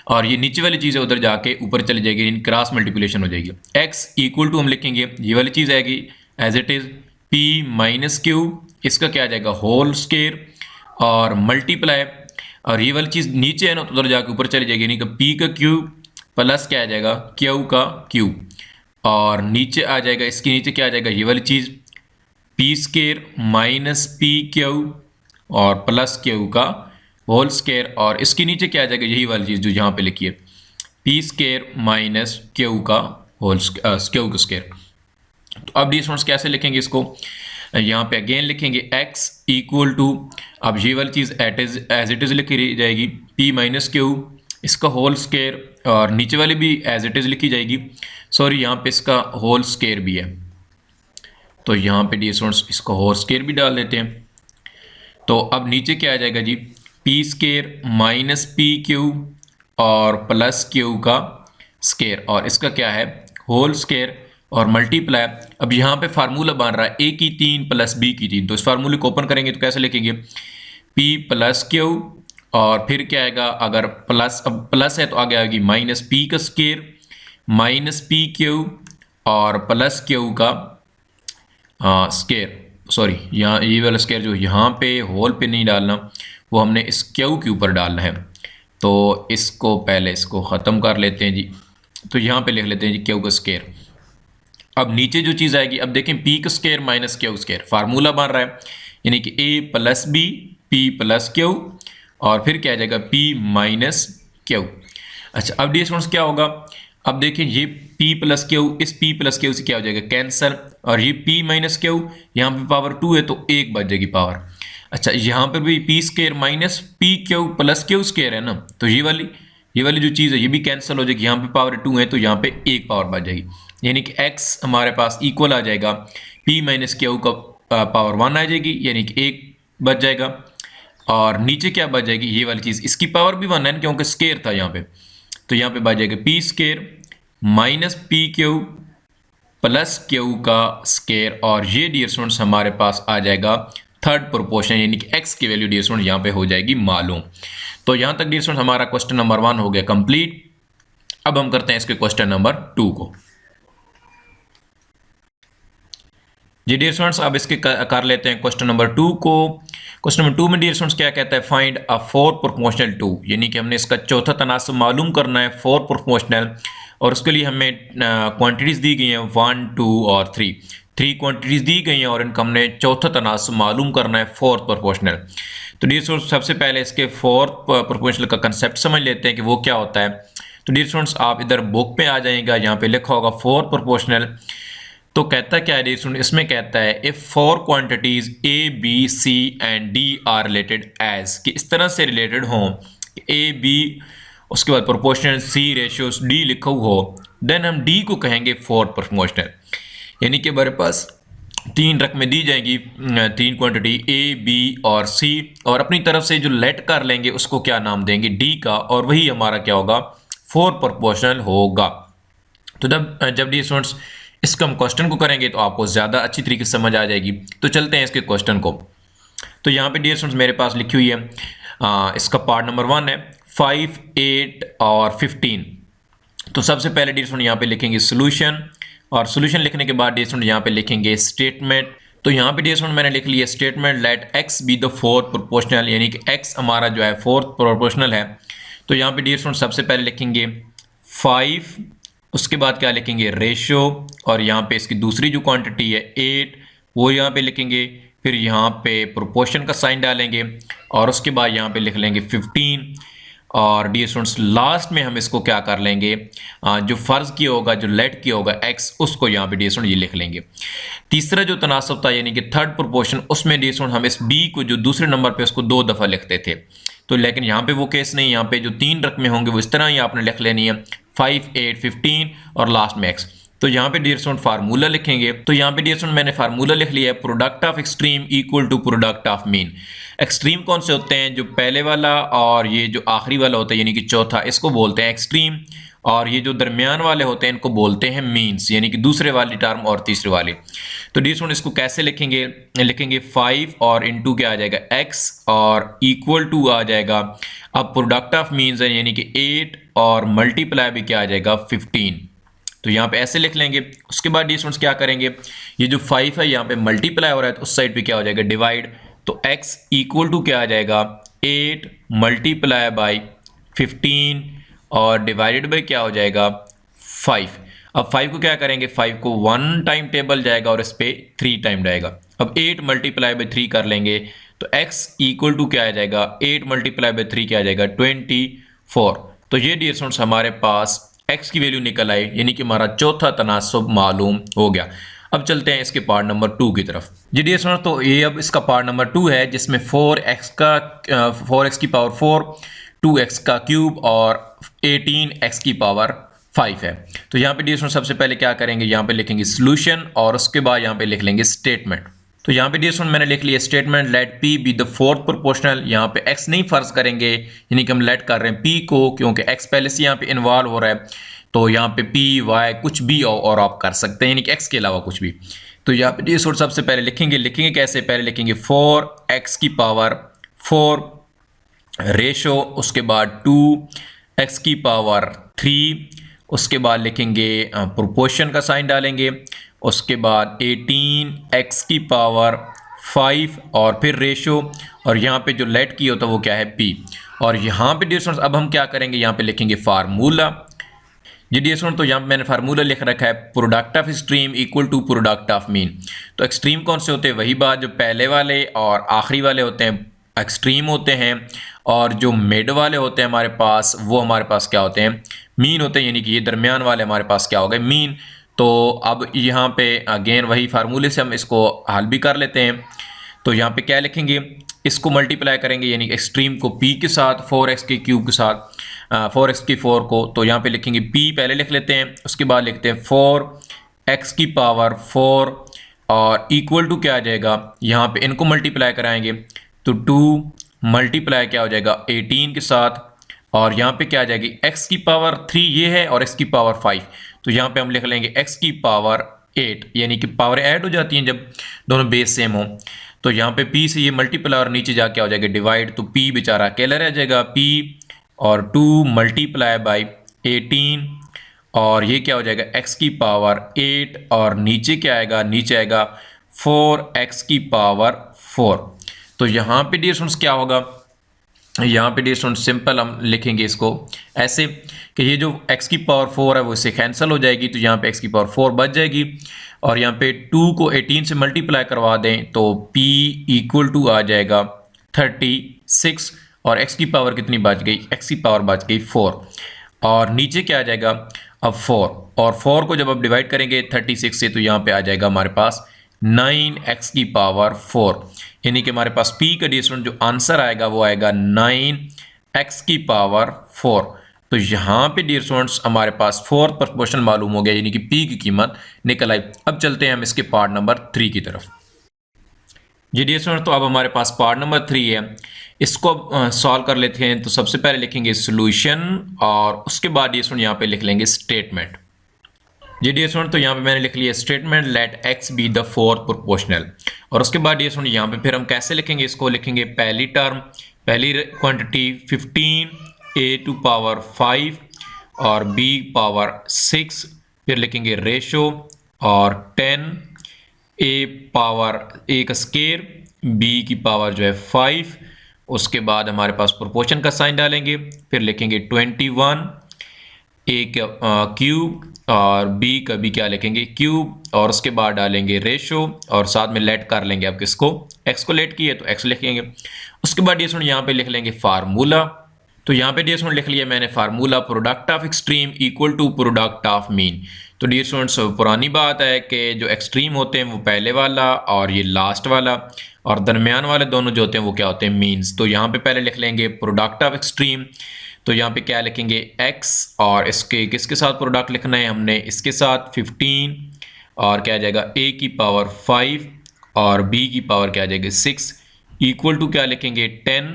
और ये नीचे वाली चीज़ है उधर जाके ऊपर चली जाएगी, इन क्रॉस मल्टीप्लिकेशन हो जाएगी। x इक्वल टू हम लिखेंगे, ये वाली चीज़ आएगी as it is p minus q, इसका क्या आ जाएगा, होल स्केयर, और मल्टीप्लाई, और ये वाली चीज़ नीचे है ना तो उधर जाके ऊपर चली जाएगी, यानी कि p का क्यूब प्लस क्या आ जाएगा, q का क्यूब, और नीचे आ जाएगा, इसके नीचे क्या आ जाएगा, ये वाली चीज़ p square minus P Q और प्लस क्यू का होल स्केयर, और इसके नीचे क्या आ जाएगा, यही वाली चीज़ जो यहाँ पे लिखी है, पी स्केयर माइनस क्यू का होल क्यू का स्केयर। तो अब डी स्टूडेंट्स कैसे लिखेंगे इसको, यहाँ पे अगेन लिखेंगे x इक्वल टू, अब ये वाली चीज़ एज इट इज़ लिखी जाएगी, p माइनस क्यू इसका होल स्केयर, और नीचे वाली भी एज इट इज़ लिखी जाएगी, सॉरी यहाँ पे इसका होल स्केयर भी है, तो यहाँ पे डी स्टूडेंट्स इसका होल स्केयर भी डाल देते हैं। तो अब नीचे क्या आ जाएगा जी, P square minus P Q और प्लस क्यू का स्केयर, और इसका क्या है, होल स्केयर, और मल्टीप्लाई। अब यहाँ पे फार्मूला बन रहा है a की 3 प्लस b की 3, तो इस फार्मूले को ओपन करेंगे तो कैसे लिखेंगे, p प्लस क्यू, और फिर क्या आएगा, अगर प्लस, अब प्लस है तो आगे आएगी माइनस p का स्केयर माइनस पी क्यू और प्लस क्यू का स्केयर, सॉरी यहाँ ये वाला स्केयर जो यहाँ पे होल पे नहीं डालना, वो हमने इस क्यू के ऊपर डालना है। तो इसको पहले इसको ख़त्म कर लेते हैं जी, तो यहाँ पे लिख लेते हैं जी क्यू का स्केयर। अब नीचे जो चीज़ आएगी, अब देखें पी का square minus Q square, formula बन रहा है, यानी कि a plus b p plus q, और फिर क्या आ जाएगा p माइनस क्यू। अच्छा अब डी स्टूडेंट्स क्या होगा, अब देखिए ये p प्लस क्यू इस p प्लस क्यू से क्या हो जाएगा, कैंसल, और ये p माइनस क्यू यहाँ पे पावर 2 है तो 1 बच जाएगी पावर। अच्छा यहाँ पर भी p square minus P Q plus Q square है ना, तो ये वाली जो चीज़ है ये भी कैंसिल हो जाएगी, यहाँ पे पावर 2 है तो यहाँ पे 1 पावर बच जाएगी, यानी कि x हमारे पास इक्वल आ जाएगा p माइनस क्यू का पावर 1 आ जाएगी, यानी कि 1 बच जाएगा, और नीचे क्या बच जाएगी, ये वाली चीज़ इसकी पावर भी 1 है क्योंकि स्केयर था यहाँ पे, तो यहाँ पे बच जाएगा p square minus P Q plus Q का स्केयर, और ये डियर स्टूडेंट्स हमारे पास आ जाएगा थर्ड प्रोपोर्शन, यानी कि x की वैल्यू डियर स्टूडेंट यहाँ पे हो जाएगी मालूम। तो यहाँ तक डियर स्टूडेंट हमारा क्वेश्चन नंबर 1 हो गया कंप्लीट। अब हम करते हैं इसके क्वेश्चन नंबर 2 को। जी डियर स्टूडेंट्स अब इसके कर लेते हैं क्वेश्चन नंबर 2 को। क्वेश्चन नंबर 2 में डियर स्टूडेंट्स क्या कहता है, फाइंड अ 4 प्रोपोर्शनल 2, यानी कि हमने इसका चौथा तनासब मालूम करना है 4 प्रोपोर्शनल, और उसके लिए हमें क्वांटिटीज़ दी गई हैं 1, 2 और 3 क्वांटिटीज़ दी गई हैं, और इनका हमने चौथा तनासब मालूम करना है 4th प्रोपोर्शनल। तो डियर स्टूडेंट्स सबसे पहले इसके 4th प्रोपोर्शनल का कंसेप्ट समझ लेते हैं कि वो क्या होता है। तो डियर स्टूडेंट्स आप इधर बुक पे आ जाएगा, यहाँ पे लिखा होगा 4th प्रोपोर्शनल। तो कहता क्या है डियर स्टूडेंट, इसमें कहता है if 4 quantities A, B, C and D are related as, कि इस तरह से रिलेटेड हों A, B, उसके बाद प्रोपोर्शनल C रेशियोस D लिखा हुआ हो, देन हम D को कहेंगे 4th प्रोपोर्शनल, यानी कि हमारे पास 3 रकमें दी जाएंगी, 3 क्वांटिटी A, B और C, और अपनी तरफ से जो लेट कर लेंगे उसको क्या नाम देंगे, D का, और वही हमारा क्या होगा 4th प्रोपोर्शनल होगा। तो जब डी स्टूडेंट्स इसका हम क्वेश्चन को करेंगे तो आपको ज़्यादा अच्छी तरीके से समझ आ जाएगी। तो चलते हैं इसके क्वेश्चन को। तो यहाँ पे डियर स्टूडेंट्स मेरे पास लिखी हुई है, इसका पार्ट नंबर 1 है 5, 8 और 15। तो सबसे पहले डियर स्टूडेंट यहाँ पे लिखेंगे सोल्यूशन, और सोल्यूशन लिखने के बाद डियर स्टूडेंट यहाँ पे लिखेंगे स्टेटमेंट। तो यहाँ पे डियर स्टूडेंट मैंने लिख लिया statement let x be the 4th proportional, यानी कि x हमारा जो है 4th प्रोपोर्शनल है। तो यहाँ पे डियर स्टूडेंट सबसे पहले लिखेंगे 5, उसके बाद क्या लिखेंगे रेशियो, और यहाँ पे इसकी दूसरी जो क्वांटिटी है 8 वो यहाँ पे लिखेंगे, फिर यहाँ पे प्रोपोर्शन का साइन डालेंगे, और उसके बाद यहाँ पे लिख लेंगे 15, और डियर स्टूडेंट्स लास्ट में हम इसको क्या कर लेंगे, जो फ़र्ज़ किया होगा, जो लेट किया होगा x, उसको यहाँ पे डियर स्टूडेंट ये लिख लेंगे। तीसरा जो तनासब था यानी कि थर्ड प्रोपोर्शन, उसमें डियर स्टूडेंट हम इस b को जो दूसरे नंबर पे उसको 2 दफ़ा लिखते थे, तो लेकिन यहाँ पे वो केस नहीं, यहाँ पे जो 3 रकमें होंगे वो इस तरह ही आपने लिख लेनी है 5, 8, 15 और लास्ट में x। तो यहाँ पे डियर स्टूडेंट फार्मूला लिखेंगे। तो यहाँ पे डियर स्टूडेंट मैंने फार्मूला लिख लिया है, product of extreme equal to product of mean. Extreme कौन से होते हैं? जो पहले वाला और ये जो आखिरी वाला होता है यानी कि चौथा, इसको बोलते हैं एक्सट्रीम, और ये जो दरमियान वाले होते हैं इनको बोलते हैं मीन्स, यानी कि दूसरे वाली टर्म और तीसरे वाले। तो डियर स्टूडेंट इसको कैसे लिखेंगे? लिखेंगे 5 और इनटू क्या आ जाएगा x और इक्वल टू आ जाएगा, अब प्रोडक्ट ऑफ मीन्स है यानी कि 8 और मल्टीप्लाई भी क्या आ जाएगा 15। तो यहाँ पे ऐसे लिख लेंगे। उसके बाद डियर स्टूडेंट्स क्या करेंगे, ये जो 5 है यहाँ पे मल्टीप्लाई हो रहा है तो उस साइड पे क्या हो जाएगा डिवाइड, तो x इक्वल टू क्या आ जाएगा 8 मल्टीप्लाई बाई 15 और डिवाइडेड बाई क्या हो जाएगा 5। अब 5 को क्या करेंगे, 5 को 1 टाइम टेबल जाएगा और इस पे 3 टाइम जाएगा। अब 8 मल्टीप्लाई बाई 3 कर लेंगे तो x इक्वल टू क्या आ जाएगा 8 मल्टीप्लाई बाई 3 क्या आ जाएगा 24। तो ये डियर स्टूडेंट्स हमारे पास x की वैल्यू निकल आई, यानी कि हमारा चौथा तनासब मालूम हो गया। अब चलते हैं इसके पार्ट नंबर 2 की तरफ। जी डियर स्टूडेंट्स, तो ये अब इसका पार्ट नंबर 2 है जिसमें 4x की पावर 4, 2x का क्यूब और 18x की पावर 5 है। तो यहाँ पे डियर स्टूडेंट सबसे पहले क्या करेंगे, यहाँ पे लिखेंगे सॉल्यूशन और उसके बाद यहाँ पे लिख लेंगे स्टेटमेंट। तो यहाँ पे डियर स्टूडेंट मैंने लिख लिया statement, let p be the fourth proportional. यहाँ पे x नहीं फर्ज करेंगे, यानी कि हम लेट कर रहे हैं p को, क्योंकि x पहले से यहाँ पे इन्वॉल्व हो रहा है। तो यहाँ पे p, y कुछ भी और आप कर सकते हैं, यानी कि x के अलावा कुछ भी। तो यहाँ पे डियर स्टूडेंट सबसे पहले लिखेंगे कैसे, पहले लिखेंगे 4x की पावर 4 रेशो, उसके बाद 2x की पावर 3, उसके बाद लिखेंगे प्रोपोर्शन का साइन डालेंगे, उसके बाद 18x की पावर 5 और फिर रेशो, और यहाँ पे जो लेट की होता है वो क्या है p। और यहाँ पे डियर स्टूडेंट्स अब हम क्या करेंगे, यहाँ पे लिखेंगे फार्मूला। जी डियर स्टूडेंट, तो यहाँ पे मैंने फार्मूला लिख रखा है, product of extreme equal to product of mean. तो एक्सट्रीम कौन से होते हैं, वही बात जो पहले वाले और आखिरी वाले होते हैं एक्सट्रीम होते हैं, और जो मिड वाले होते हैं हमारे पास वो हमारे पास क्या होते हैं मीन होते हैं, यानी कि ये दरमियान वाले हमारे पास क्या हो गए मीन। तो अब यहाँ पे अगेन वही फार्मूले से हम इसको हल भी कर लेते हैं। तो यहाँ पे क्या लिखेंगे, इसको मल्टीप्लाई करेंगे यानी एक्सट्रीम को p के साथ 4x के क्यूब के साथ 4x की 4 को। तो यहाँ पे लिखेंगे p पहले लिख लेते हैं, उसके बाद लिखते हैं 4x की पावर 4 और इक्वल टू क्या आ जाएगा, यहाँ पे इनको मल्टीप्लाई कराएंगे तो 2 मल्टीप्लाई क्या हो जाएगा 18 के साथ, और यहाँ पे क्या आ जाएगी x की पावर 3 ये है और x की पावर 5। तो यहाँ पे हम लिख लेंगे x की पावर 8, यानी कि पावर ऐड हो जाती हैं जब दोनों बेस सेम हो। तो यहाँ पे p से ये मल्टीप्लाई और नीचे जाके हो जाएगा डिवाइड, तो p बेचारा अकेला रह जाएगा p और 2 मल्टीप्लाई बाई 18 और ये क्या हो जाएगा x की पावर 8 और नीचे क्या आएगा, नीचे आएगा 4x की पावर 4। तो यहाँ पे डियर स्टूडेंट्स क्या होगा, यहाँ पे डियर स्टूडेंट्स सिंपल हम लिखेंगे इसको ऐसे कि ये जो x की पावर 4 है वो इससे कैंसिल हो जाएगी, तो यहाँ पे x की पावर 4 बच जाएगी, और यहाँ पे 2 को 18 से मल्टीप्लाई करवा दें तो p इक्वल टू आ जाएगा 36 और x की पावर कितनी बच गई, x की पावर बच गई 4 और नीचे क्या आ जाएगा अब 4, और 4 को जब आप डिवाइड करेंगे 36 से तो यहाँ पे आ जाएगा हमारे पास 9x की पावर 4, यानी कि हमारे पास p का डियर स्टूडेंट जो आंसर आएगा वो आएगा 9x की पावर 4। तो यहाँ पे डियर स्टूडेंट्स हमारे पास फोर्थ प्रोपोर्शन मालूम हो गया, यानी कि p की कीमत निकल आई। अब चलते हैं हम इसके पार्ट नंबर 3 की तरफ। जी डियर स्टूडेंट, तो अब हमारे पास पार्ट नंबर 3 है, इसको सॉल्व कर लेते हैं। तो सबसे पहले लिखेंगे सॉल्यूशन और उसके बाद डियर स्टूडेंट यहाँ पे लिख लेंगे स्टेटमेंट। जी डियर स्टूडेंट, तो यहाँ पे मैंने लिख लिया statement let x be the fourth proportional, और उसके बाद डियर स्टूडेंट यहाँ पे फिर हम कैसे लिखेंगे, इसको लिखेंगे पहली टर्म पहली क्वांटिटी 15a टू पावर 5 और b पावर 6, फिर लिखेंगे रेशो और 10a पावर a का स्केयर b की पावर जो है 5, उसके बाद हमारे पास प्रोपोर्शन का साइन डालेंगे, फिर लिखेंगे 21 a का क्यूब और b का भी क्या लिखेंगे क्यूब, और उसके बाद डालेंगे रेशो और साथ में लेट कर लेंगे, अब किसको x को लेट किए तो x लिखेंगे। उसके बाद डियर स्टूडेंट यहाँ पे लिख लेंगे फार्मूला। तो यहाँ पे डियर स्टूडेंट लिख लिया मैंने formula, product of extreme equal to product of mean. तो डियर स्टूडेंट्स पुरानी बात है कि जो एक्सट्रीम होते हैं वो पहले वाला और ये लास्ट वाला, और दरमियान वाले दोनों जो होते हैं वो क्या होते हैं, मीन्स। तो यहाँ पे पहले लिख लेंगे प्रोडक्ट ऑफ एक्सट्रीम। तो यहाँ पे क्या लिखेंगे x, और इसके किसके साथ प्रोडक्ट लिखना है हमने, इसके साथ 15, और क्या आ जाएगा a की पावर 5 और b की पावर क्या आ जाएगी 6, इक्वल टू क्या लिखेंगे 10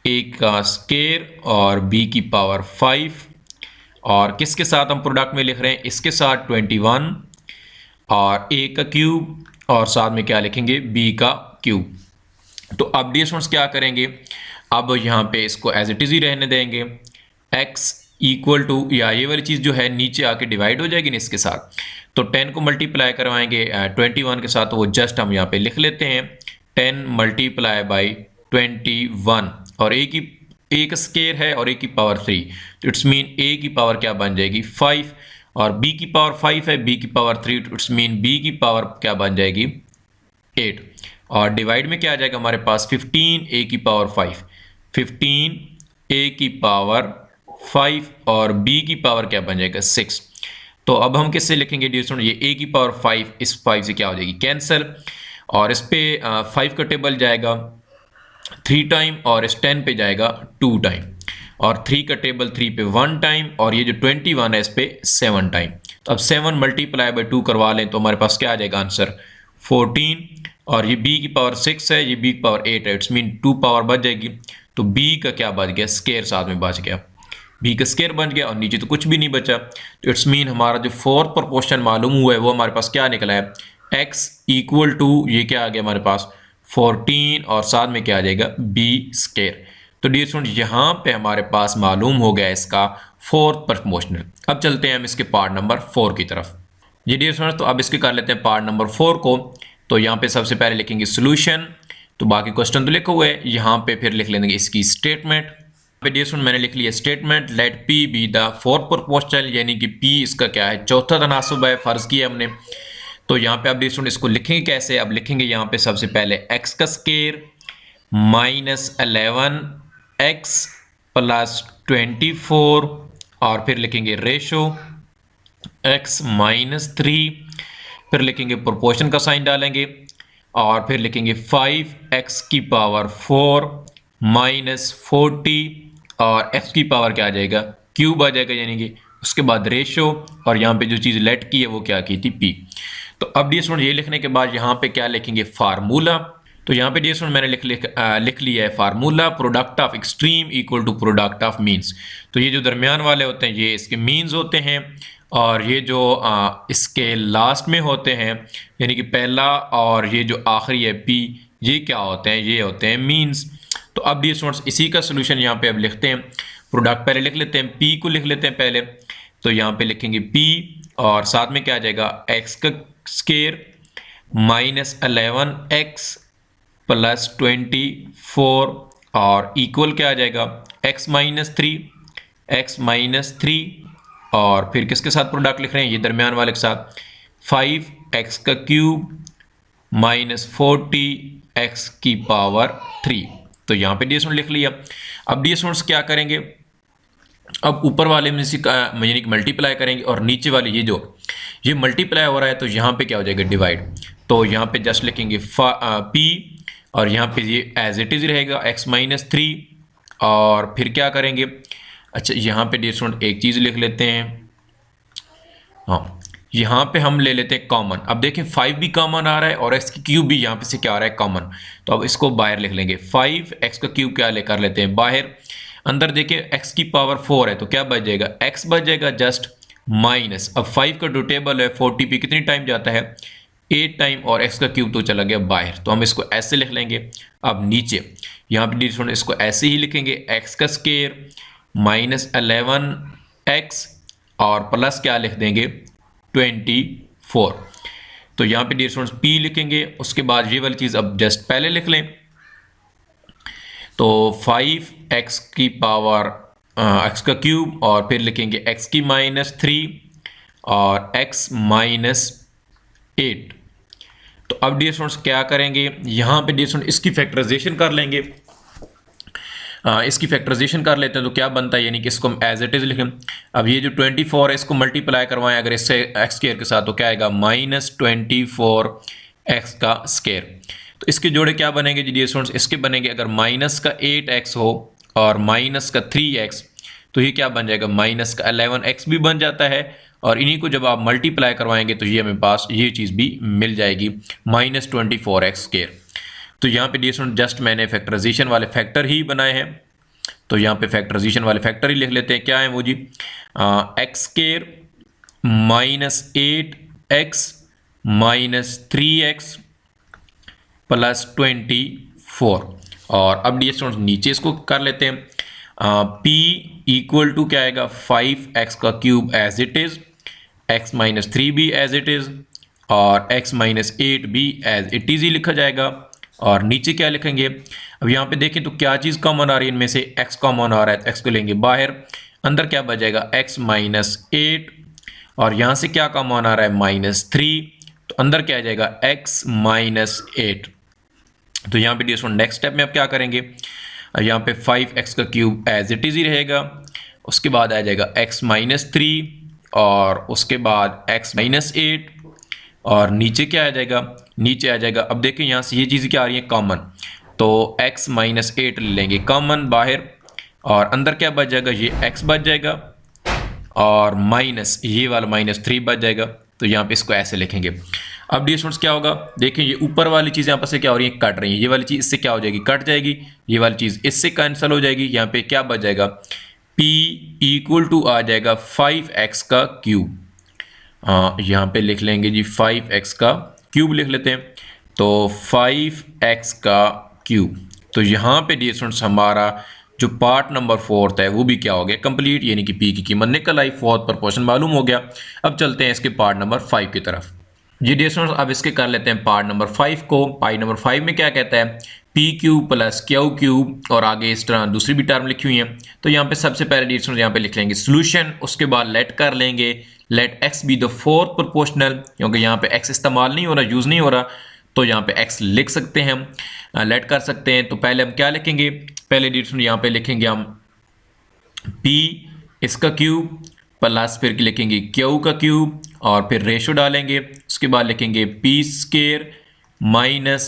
a का स्केयर और b की पावर 5, और किसके साथ हम प्रोडक्ट में लिख रहे हैं, इसके साथ 21 और a का क्यूब, और साथ में क्या लिखेंगे b का क्यूब। तो अब डियर स्टूडेंट्स क्या करेंगे, अब यहाँ पे इसको एज इट इज़ ही रहने देंगे, x इक्वल टू, या ये वाली चीज़ जो है नीचे आके डिवाइड हो जाएगी ना इसके साथ, तो 10 को मल्टीप्लाई करवाएंगे 21 के साथ, तो वो जस्ट हम यहाँ पे लिख लेते हैं 10 मल्टीप्लाई बाई 21, और a का स्केयर है और a की पावर 3, तो इट्स मीन a की पावर क्या बन जाएगी 5, और b की पावर 5 है, b की पावर 3, तो इट्स मीन b की पावर क्या बन जाएगी 8, और डिवाइड में क्या आ जाएगा हमारे पास 15 a की पावर 5, 15 a की पावर 5 और b की पावर क्या बन जाएगा 6। तो अब हम किससे लिखेंगे डियर स्टूडेंट, ये a की पावर 5 इस 5 से क्या हो जाएगी कैंसिल, और इस पे 5 का टेबल जाएगा 3 टाइम, और इस 10 पे जाएगा 2 टाइम, और 3 का टेबल 3 पे 1 टाइम, और ये जो 21 है इस पे 7 टाइम। तो अब 7 मल्टीप्लाई बाई 2 करवा लें तो हमारे पास क्या आ जाएगा आंसर 14, और ये b की पावर 6 है, ये b की पावर 8 है, इट्स मीन 2 पावर बच जाएगी, तो b का क्या बच गया स्केयर साथ में बच गया, b का स्केयर बच गया, और नीचे तो कुछ भी नहीं बचा, तो इट्स मीन हमारा जो फोर्थ प्रोपोर्शन मालूम हुआ है वो हमारे पास क्या निकला है, x इक्वल टू ये क्या आ गया हमारे पास 14, और साथ में क्या आ जाएगा b स्केयर। तो डियर स्टूडेंट यहाँ पे हमारे पास मालूम हो गया इसका फोर्थ प्रोपोर्शनल। अब चलते हैं हम इसके पार्ट नंबर 4 की तरफ। ये डियर स्टूडेंट तो अब इसके कर लेते हैं पार्ट नंबर 4 को। तो यहाँ पे सबसे पहले लिखेंगे सोल्यूशन, तो बाकी क्वेश्चन तो लिखे हुए हैं, यहाँ पे फिर लिख लेंगे इसकी स्टेटमेंट। डियर स्टूडेंट मैंने लिख लिया statement, let p be the fourth proportional, यानी कि p इसका क्या है चौथा तनासुब है, फर्ज किया हमने। तो यहाँ पे अब डियर स्टूडेंट इसको लिखेंगे कैसे, अब लिखेंगे यहाँ पे सबसे पहले x का स्केयर माइनस 11x प्लस 24, और फिर लिखेंगे रेशो x माइनस 3, फिर लिखेंगे प्रोपोर्शन का साइन डालेंगे, और फिर लिखेंगे 5x की पावर 4 माइनस 40, और x की पावर क्या आ जाएगा क्यूब आ जाएगा, यानी कि उसके बाद रेशो, और यहाँ पे जो चीज़ लेट की है वो क्या की थी p। तो अब डियर स्टूडेंट ये लिखने के बाद यहाँ पे क्या लिखेंगे फार्मूला। तो यहाँ पे डियर स्टूडेंट मैंने लिख लिया है formula, product of extreme equal to product of means. तो ये जो दरमियान वाले होते हैं ये इसके मीन्स होते हैं, और ये जो इसके लास्ट में होते हैं यानी कि पहला और ये जो आखिरी है p, ये क्या होते हैं, ये होते हैं मीन्स। तो अब डियर स्टूडेंट्स इसी का सोल्यूशन यहाँ पे अब लिखते हैं, प्रोडक्ट पहले लिख लेते हैं, p को लिख लेते हैं पहले, तो यहाँ पे लिखेंगे p, और साथ में क्या आ जाएगा x का स्केयर माइनस 11x प्लस 24, और इक्वल क्या आ जाएगा x माइनस 3, और फिर किसके साथ प्रोडक्ट लिख रहे हैं, ये दरमियान वाले के साथ 5x का क्यूब माइनस 40x की पावर 3। तो यहाँ पे डियर स्टूडेंट लिख लिया। अब डियर स्टूडेंट्स क्या करेंगे, अब ऊपर वाले में यानी कि मल्टीप्लाई करेंगे, और नीचे वाले ये मल्टीप्लाई हो रहा है तो यहाँ पे क्या हो जाएगा डिवाइड। तो यहाँ पे जस्ट लिखेंगे p, और यहाँ पे ये एज इट इज़ रहेगा x माइनस 3, और फिर क्या करेंगे, अच्छा यहाँ पे डियर स्टूडेंट एक चीज़ लिख लेते हैं, हाँ यहाँ पे हम ले लेते हैं कॉमन। अब देखें 5 भी कॉमन आ रहा है और x की क्यूब भी यहाँ पे से क्या आ रहा है कॉमन, तो अब इसको बाहर लिख लेंगे, 5x का क्यूब क्या लेकर लेते हैं बाहर, अंदर देखिए x की पावर 4 है तो क्या बच जाएगा x बच जाएगा जस्ट माइनस, अब 5 का जो टेबल है 40 पे कितनी टाइम जाता है 8 टाइम, और x का क्यूब तो चला गया बाहर, तो हम इसको ऐसे लिख लेंगे। अब नीचे यहाँ पे डियर स्टूडेंट इसको ऐसे ही लिखेंगे, x का स्केयर माइनस 11x और प्लस क्या लिख देंगे 24। तो यहाँ पे डियर स्टूडेंट्स p लिखेंगे, उसके बाद ये वाली चीज़ अब जस्ट पहले लिख लें, तो 5x की पावर x का क्यूब, और फिर लिखेंगे x की माइनस 3 और x माइनस 8। तो अब डियर स्टूडेंट्स क्या करेंगे, यहाँ पे डियर स्टूडेंट इसकी फैक्टराइजेशन कर लेंगे। इसकी फैक्टराइजेशन कर लेते हैं तो क्या बनता है, यानी कि इसको हम एज इट इज लिखें। अब ये जो 24 है इसको मल्टीप्लाई करवाएं अगर इससे एक्स स्क्वायर के साथ, तो क्या आएगा -24 एक्स का स्क्वायर। तो इसके जोड़े क्या बनेंगे जी डियर स्टूडेंट्स, इसके बनेंगे अगर माइनस का 8x हो और माइनस का 3x, तो ये क्या बन जाएगा माइनस का 11x भी बन जाता है। और इन्हीं को जब आप मल्टीप्लाई करवाएंगे तो ये हमें पास ये चीज़ भी मिल जाएगी -24x स्क्वायर। तो यहाँ पे डियर स्टूडेंट जस्ट मैंने फैक्टराइजेशन वाले फैक्टर ही बनाए हैं, तो यहाँ पे फैक्टराइजेशन वाले फैक्टर ही लिख लेते हैं। क्या है वो जी, एक्स स्क्वायर -8x -3x +24। और अब डियर स्टूडेंट्स नीचे इसको कर लेते हैं। p इक्वल टू क्या आएगा 5x का cube as it is, x -3 भी एज इट इज और x -8 भी एज इट इज ही लिखा जाएगा। और नीचे क्या लिखेंगे, अब यहाँ पे देखें तो क्या चीज़ कॉमन आ रही है, इनमें से x कॉमन आ रहा है तो x को लेंगे बाहर, अंदर क्या बच जाएगा x -8 और यहाँ से क्या कॉमन आ रहा है -3, तो अंदर क्या आ जाएगा x -8। तो यहाँ पे डियर नेक्स्ट स्टेप में अब क्या करेंगे, यहाँ पे 5x का क्यूब एज इट इज ही रहेगा, उसके बाद आ जाएगा x -3 और उसके बाद x -8 और नीचे क्या आ जाएगा, नीचे आ जाएगा। अब देखिए यहाँ से ये चीज़ क्या आ रही है कॉमन, तो x -8 ले लेंगे कॉमन बाहर और अंदर क्या बच जाएगा, ये x बच जाएगा और माइनस ये वाला -3 बच जाएगा। तो यहाँ पे इसको ऐसे लिखेंगे। अब डियर स्टूडेंट्स क्या होगा, देखिए ये ऊपर वाली चीज़ यहाँ पर से क्या हो रही है कट रही है, ये वाली चीज़ इससे क्या हो जाएगी कट जाएगी, ये वाली चीज़ इससे कैंसिल हो जाएगी। यहाँ पे क्या बच जाएगा, p इक्वल टू आ जाएगा 5x का क्यूब। यहाँ पे लिख लेंगे जी 5x का क्यूब लिख लेते हैं, तो 5x का क्यूब। तो यहाँ पे डियर स्टूडेंट्स हमारा जो पार्ट नंबर 4 है वो भी क्या हो गया कंप्लीट, यानी कि p की कीमत निकल आई, 4th प्रपोर्शन मालूम हो गया। अब चलते हैं इसके पार्ट नंबर 5 की तरफ। जी डियर स्टूडेंट्स अब इसके कर लेते हैं पार्ट नंबर 5 को। पार्ट नंबर 5 में क्या कहता है, p cube plus q cube और आगे इस तरह दूसरी भी टर्म लिखी हुई है। तो यहाँ पे सबसे पहले डियर स्टूडेंट्स यहाँ पे लिख लेंगे सोल्यूशन, उसके बाद लेट कर लेंगे let x be the 4th proportional, क्योंकि यहाँ पे x इस्तेमाल नहीं हो रहा, यूज़ नहीं हो रहा, तो यहाँ पे x लिख सकते हैं हम, लेट कर सकते हैं। तो पहले हम क्या लिखेंगे, पहले डियर स्टूडेंट यहाँ पे लिखेंगे हम p इसका क्यूब प्लस फिर लिखेंगे q का क्यूब और फिर रेशो डालेंगे, उसके बाद लिखेंगे p स्क्वायर माइनस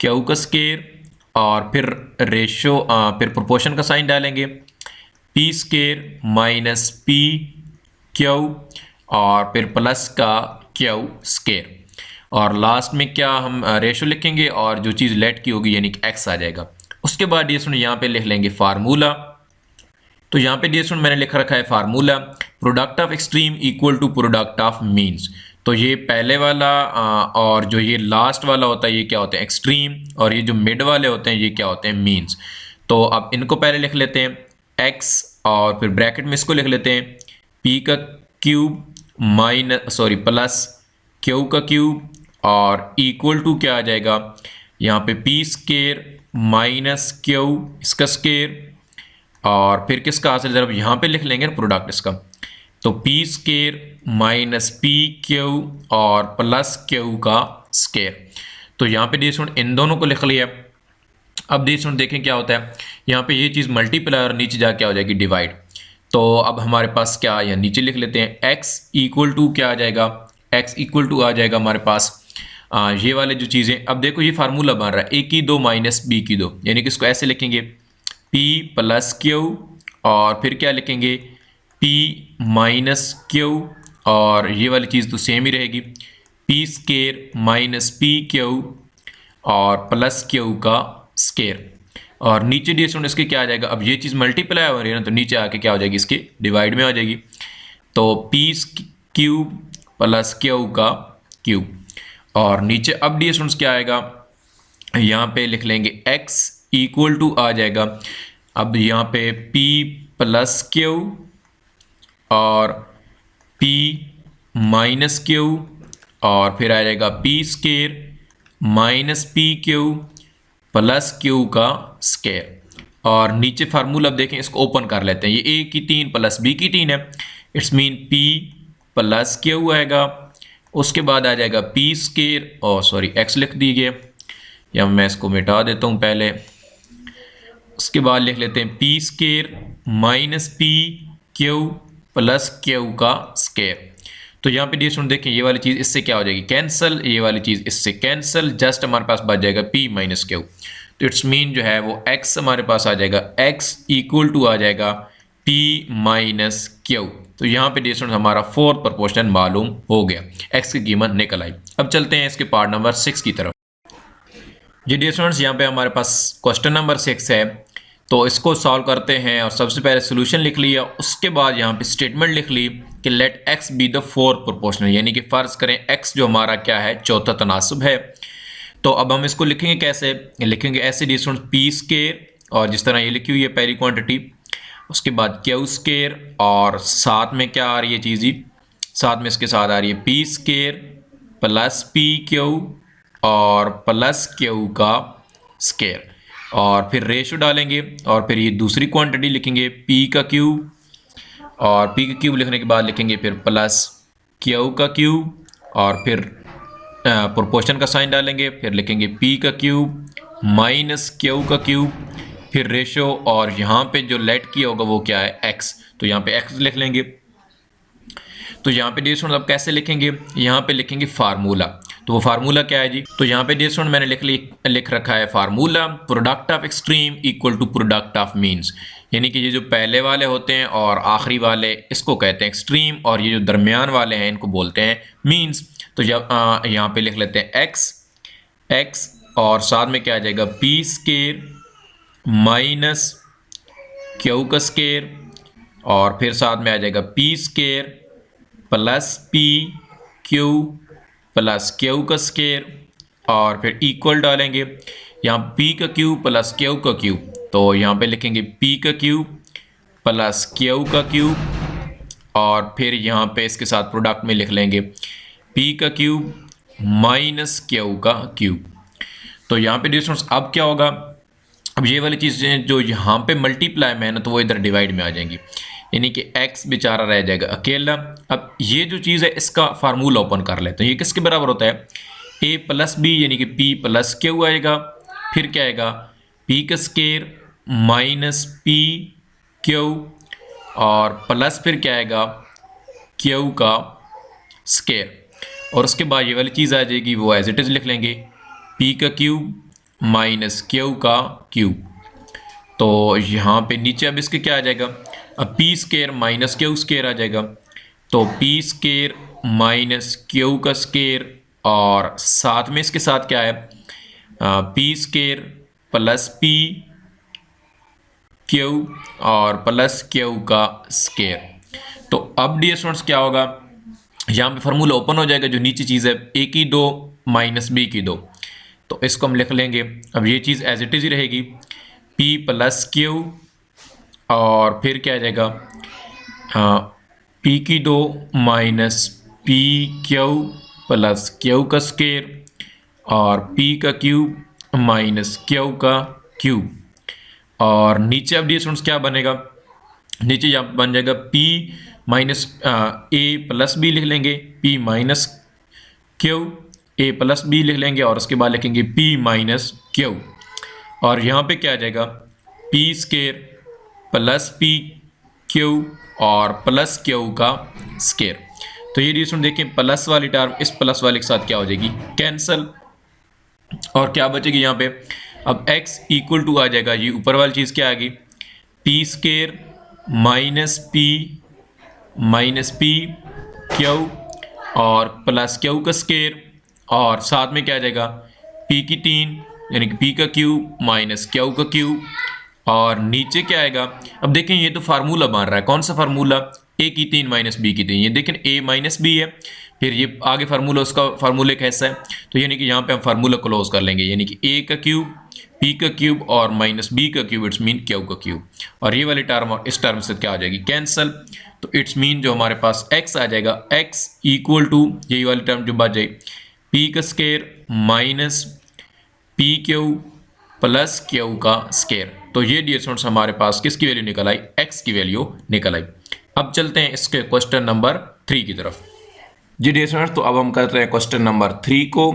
q का स्क्वायर और फिर रेशो फिर प्रोपोर्शन का साइन डालेंगे, p square minus p q और फिर प्लस का q स्क्वायर और लास्ट में क्या हम रेशो लिखेंगे और जो चीज़ लेट की होगी यानी कि x आ जाएगा। उसके बाद डियर स्टूडेंट यहाँ पे लिख लेंगे फार्मूला। तो यहाँ पे डियर स्टूडेंट मैंने लिख रखा है formula product of extreme equal to product of means. तो ये पहले वाला और जो ये लास्ट वाला होता है ये क्या होते हैं एक्सट्रीम, और ये जो मिड वाले होते हैं ये क्या होते हैं मीन्स। तो अब इनको पहले लिख लेते हैं x और फिर ब्रैकेट में इसको लिख लेते हैं p का क्यूब प्लस q का क्यूब और इक्वल टू क्या आ जाएगा यहाँ पे p स्क्वायर माइनस q इसका स्क्वायर और फिर किसका हासिल जरा यहाँ पे लिख लेंगे प्रोडक्ट इसका, तो p square minus P Q और प्लस क्यू का स्क्वायर। तो यहाँ पे डियर इन दोनों को लिख लिया। अब डियर देखें क्या होता है, यहाँ पे ये चीज़ मल्टीप्लाई और नीचे जा क्या हो जाएगी डिवाइड। तो अब हमारे पास क्या या नीचे लिख लेते हैं x इक्वल टू क्या आ जाएगा, x इक्वल टू आ जाएगा हमारे पास ये वाले जो चीज़ें। अब देखो ये फार्मूला बन रहा है a की 2 माइनस b की 2, यानी कि इसको ऐसे लिखेंगे p प्लस क्यू और फिर क्या लिखेंगे p माइनस क्यू और ये वाली चीज़ तो सेम ही रहेगी p square minus P Q और प्लस क्यू का स्क्वायर और नीचे डियर स्टूडेंट इसके क्या आ जाएगा, अब ये चीज़ मल्टीप्लाई हो रही है ना तो नीचे आके क्या हो जाएगी इसके डिवाइड में आ जाएगी। तो p क्यूब प्लस क्यू का क्यूब और नीचे अब डियर स्टूडेंट्स क्या आएगा, यहाँ पे लिख लेंगे x इक्वल टू आ जाएगा, अब यहाँ पे p प्लस क्यू और p माइनस क्यू और फिर आ जाएगा p square minus P Q plus Q का स्क्वायर और नीचे फार्मूला अब देखें इसको ओपन कर लेते हैं, ये a की 3 प्लस b की 3 है, it's mean p plus Q आएगा, उसके बाद आ जाएगा p स्क्वायर x लिख दीजिए या मैं इसको मिटा देता हूँ पहले उसके बाद लिख लेते हैं P square minus P Q plus Q का स्केयर। तो यहाँ पे डियर स्टूडेंट देखें ये वाली चीज़ इससे क्या हो जाएगी, कैंसल, ये वाली चीज़ इससे कैंसल, जस्ट हमारे पास बच जाएगा p माइनस क्यू। तो इट्स मीन जो है वो x हमारे पास आ जाएगा, x इक्वल टू आ जाएगा p माइनस क्यू। तो यहाँ पे डियर स्टूडेंट हमारा फोर्थ प्रोपोर्शन मालूम हो गया, x की कीमत निकल आई। अब चलते हैं इसके पार्ट नंबर 6 की तरफ। जी डियर स्टूडेंट्स यहाँ पे हमारे पास क्वेश्चन नंबर 6 है, तो इसको सॉल्व करते हैं। और सबसे पहले सोल्यूशन लिख लिया, उसके बाद यहाँ पे स्टेटमेंट लिख ली कि let x be the fourth proportional, यानी कि फ़र्ज़ करें x जो हमारा क्या है, चौथा तनासब है। तो अब हम इसको लिखेंगे कैसे, लिखेंगे ऐसे डियर स्टूडेंट्स पी स्केयर, और जिस तरह ये लिखी हुई है पहली क्वांटिटी, उसके बाद क्यू स्केयर, और साथ में क्या आ रही है चीज़ जी, साथ में इसके साथ आ रही है P square plus P Q और प्लस क्यू का स्केयर, और फिर रेशो डालेंगे, और फिर ये दूसरी क्वांटिटी लिखेंगे p का क्यूब, और p का क्यूब लिखने के बाद लिखेंगे फिर प्लस q का क्यूब, और फिर प्रोपोर्शन का साइन डालेंगे, फिर लिखेंगे p का क्यूब माइनस q का क्यूब, फिर रेशो, और यहाँ पे जो लेट किया होगा वो क्या है, x, तो यहाँ पे x लिख लेंगे। तो यहाँ पे डियर स्टूडेंट अब कैसे लिखेंगे, यहाँ पे लिखेंगे फार्मूला। तो वो फार्मूला क्या है जी, तो यहाँ पे डियर स्टूडेंट मैंने लिख रखा है formula, product of extreme equal to product of means, यानी कि ये जो पहले वाले होते हैं और आखिरी वाले इसको कहते हैं एक्सट्रीम, और ये जो दरमियान वाले हैं इनको बोलते हैं मीन्स। तो जब यहाँ पे लिख लेते हैं x और साथ में क्या आ जाएगा पी स्केयर माइनस क्यू का स्केयर, और फिर साथ में आ जाएगा P square plus P Q plus Q का स्केयर, और फिर इक्वल डालेंगे, यहाँ p का क्यूब प्लस क्यू का क्यूब, तो यहाँ पे लिखेंगे p का क्यूब प्लस क्यू का क्यूब, और फिर यहाँ पे इसके साथ प्रोडक्ट में लिख लेंगे p का क्यूब माइनस क्यू का क्यूब। तो यहाँ पे डिस्टेंस अब क्या होगा, अब ये वाली चीज़ें जो यहाँ पे मल्टीप्लाई में है ना, तो वो इधर डिवाइड में आ जाएंगी, यानी कि x बेचारा रह जाएगा अकेला। अब ये जो चीज़ है इसका फार्मूला ओपन कर लेते हैं, ये किसके बराबर होता है, a प्लस बी, यानी कि p प्लस क्यू आएगा, फिर क्या आएगा p का स्केयर माइनस p क्यू, और प्लस फिर क्या आएगा q का स्केयर, और उसके बाद ये वाली चीज़ आ जाएगी वो एज इट इज़ लिख लेंगे p का क्यूब माइनस क्यू का क्यूब। तो यहाँ पे नीचे अब इसके क्या आ जाएगा, अब P square minus Q square आ जाएगा, तो पी स्केयर माइनस क्यू का स्केयर, और साथ में इसके साथ क्या है P square plus P Q और प्लस क्यू का स्केयर। तो अब डियर स्टूडेंट्स क्या होगा, यहाँ पे फार्मूला ओपन हो जाएगा, जो नीचे चीज़ है a की 2 माइनस b की 2, तो इसको हम लिख लेंगे। अब ये चीज़ एज इट इज़ ही रहेगी p प्लस क्यू, और फिर क्या आ जाएगा p की 2 minus p Q plus Q का स्केयर, और p का क्यूब माइनस क्यू का क्यूब, और नीचे अब डियर स्टूडेंट्स क्या बनेगा, नीचे यहाँ बन जाएगा p minus a plus b लिख लेंगे, p minus Q, a plus b लिख लेंगे, और उसके बाद लिखेंगे p माइनस क्यू, और यहाँ पे क्या आ जाएगा p square plus p Q और प्लस क्यू का स्केयर। तो ये डियर स्टूडेंट देखिए प्लस वाली टर्म इस प्लस वाले के साथ क्या हो जाएगी, कैंसल, और क्या बचेगी यहाँ पे, अब x इक्वल टू आ जाएगा, ये ऊपर वाली चीज़ क्या आ गई p square minus p Q और प्लस क्यू का स्केयर, और साथ में क्या आ जाएगा p की 3 यानी कि p का क्यूब माइनस क्यू का क्यूब, और नीचे क्या आएगा, अब देखें ये तो फार्मूला बन रहा है, कौन सा फार्मूला, a की 3 माइनस b की 3, ये देखें a माइनस b है, फिर ये आगे फार्मूला उसका फार्मूले कैसा है, तो यानी कि यहाँ पे हम फार्मूला क्लोज कर लेंगे, यानी कि a का क्यूब p का क्यूब और माइनस b का क्यूब, इट्स मीन क्यू का क्यूब, और ये वाली टर्म और इस टर्म से क्या आ जाएगी कैंसल, तो इट्स मीन जो हमारे पास x आ जाएगा, x इक्वल टू यही वाली टर्म जो बच जाए p का square minus p Q plus Q का स्केयर। तो ये डियर स्टूडेंट्स हमारे पास किसकी वैल्यू निकल आई, x की वैल्यू निकल आई। अब चलते हैं इसके क्वेश्चन नंबर 3 की तरफ। जी डियर स्टूडेंट्स, तो अब हम करते हैं क्वेश्चन नंबर 3 को।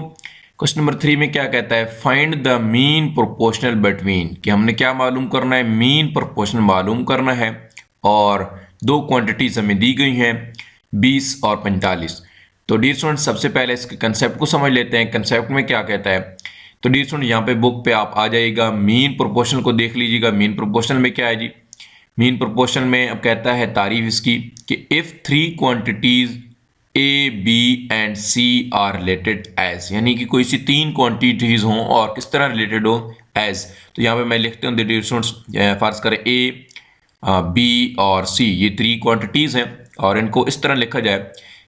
क्वेश्चन नंबर 3 में क्या कहता है, find the mean proportional between, कि हमने क्या मालूम करना है, मीन प्रोपोर्शनल मालूम करना है और दो क्वांटिटीज हमें दी गई हैं 20 और 45। तो डियर स्टूडेंट सबसे पहले इसके कंसेप्ट को समझ लेते हैं। कंसेप्ट में क्या कहता है, तो डियर स्टूडेंट यहाँ पे बुक पे आप आ जाइएगा, मीन प्रोपोर्शनल को देख लीजिएगा। मीन प्रोपोर्शनल में क्या है जी, मीन प्रोपोर्शनल में अब कहता है तारीफ इसकी कि if 3 quantities A B and C are related as, यानी कि कोई सी 3 क्वांटिटीज हों और किस तरह रिलेटेड हो, एज। तो यहाँ पे मैं लिखते हूँ डियर स्टूडेंट्स, फर्ज करें ए बी और सी ये 3 क्वांटिटीज हैं और इनको इस तरह लिखा जाए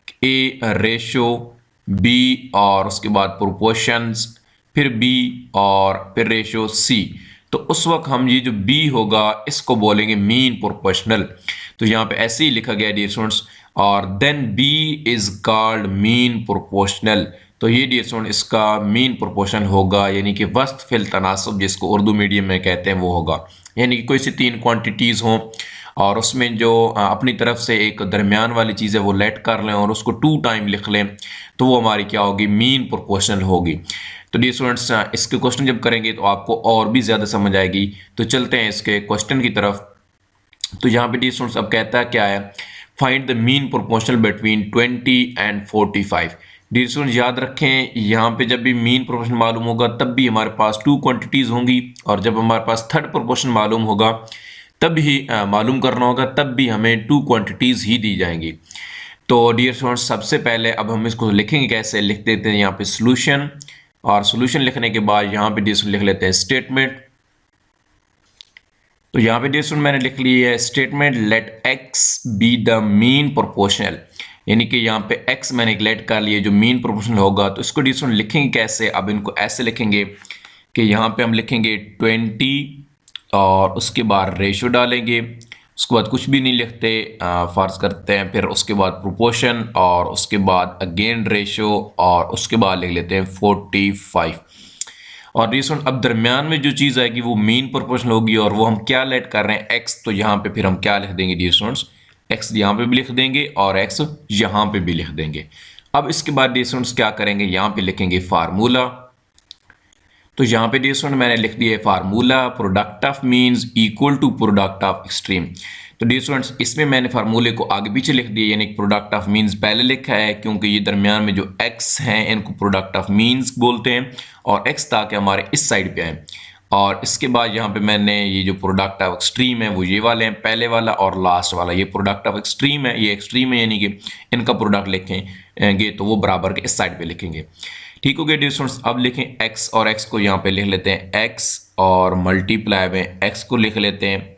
कि ए रेशो बी और उसके बाद प्रोपोर्शंस, फिर बी और फिर रेशो सी। तो उस वक्त हम ये जो बी होगा इसको बोलेंगे मीन प्रोपोर्शनल। तो यहाँ पे ऐसे ही लिखा गया डियर स्टूडेंट्स, और then B is called mean proportional. तो ये डियर स्टूडेंट इसका मीन प्रोपोर्शनल होगा, यानी कि वस्त फिल तनासब जिसको उर्दू मीडियम में कहते हैं वो होगा। यानी कि कोई सी 3 क्वांटिटीज़ हों और उसमें जो अपनी तरफ से एक दरमियान वाली चीज़ है वो लेट कर लें और उसको 2 टाइम लिख लें, तो वो हमारी क्या होगी, मीन प्रोपोर्शनल होगी। तो डियर स्टूडेंट्स इसके क्वेश्चन जब करेंगे तो आपको और भी ज़्यादा समझ आएगी। तो चलते हैं इसके क्वेश्चन की तरफ। तो यहाँ पे डियर स्टूडेंट्स अब कहता है क्या है, find the mean proportional between 20 and 45। Dear students याद रखें, यहाँ पे जब भी मीन प्रोपोर्शन मालूम होगा तब भी हमारे पास 2 क्वांटिटीज़ होंगी, और जब हमारे पास थर्ड प्रोपोर्शन मालूम होगा तब ही मालूम करना होगा, तब भी हमें 2 क्वांटिटीज़ ही दी जाएंगी। तो डियर स्टूडेंट्स सबसे पहले अब हम इसको लिखेंगे कैसे, लिख देते हैं यहाँ पे सोल्यूशन, और सोल्यूशन लिखने के बाद यहाँ पे डियर स्टूडेंट लिख लेते हैं स्टेटमेंट। तो यहाँ पे डियर स्टूडेंट मैंने लिख ली है statement, let x be the mean proportional, यानी कि यहाँ पे x मैंने लेट कर लिया जो मीन प्रोपोर्शनल होगा। तो इसको डियर स्टूडेंट लिखेंगे कैसे, अब इनको ऐसे लिखेंगे कि यहाँ पे हम लिखेंगे 20 और उसके बाद रेशो डालेंगे, उसके बाद कुछ भी नहीं लिखते, फर्ज करते हैं, फिर उसके बाद प्रोपोर्शन और उसके बाद अगेन रेशो और उसके बाद लिख लेते हैं 45। और डियर अब दरमियान में जो चीज़ आएगी वो मीन प्रोपोर्शनल होगी, और वो हम क्या लेट कर रहे हैं, एक्स। तो यहाँ पे फिर हम क्या लिख देंगे डियर स्टूडेंट्स, एक्स यहाँ पे भी लिख देंगे और एक्स यहाँ पे भी लिख देंगे। अब इसके बाद डियर स्टूडेंट्स क्या करेंगे, यहाँ पे लिखेंगे फार्मूला। तो यहाँ पे डियर स्टूडेंट मैंने लिख दिया है formula, product of means equal to product of extreme. तो डियर स्टूडेंट्स इसमें मैंने फार्मूले को आगे पीछे लिख दिया, यानी प्रोडक्ट ऑफ मीन्स पहले लिखा है क्योंकि ये दरमियान में जो एक्स हैं इनको प्रोडक्ट ऑफ मीन्स बोलते हैं, और एक्स ताकि हमारे इस साइड पे आए। और इसके बाद यहाँ पे मैंने ये जो प्रोडक्ट ऑफ एक्सट्रीम है वो ये वाले हैं, पहले वाला और लास्ट वाला, ये प्रोडक्ट ऑफ एक्सट्रीम है, ये एक्सट्रीम है, यानी कि इनका प्रोडक्ट लिखेंगे तो वो बराबर के इस साइड पे लिखेंगे। ठीक हो गया डियर स्टूडेंट्स, अब लिखें x, और x को यहाँ पे लिख लेते हैं x और मल्टीप्लाई में x को लिख लेते हैं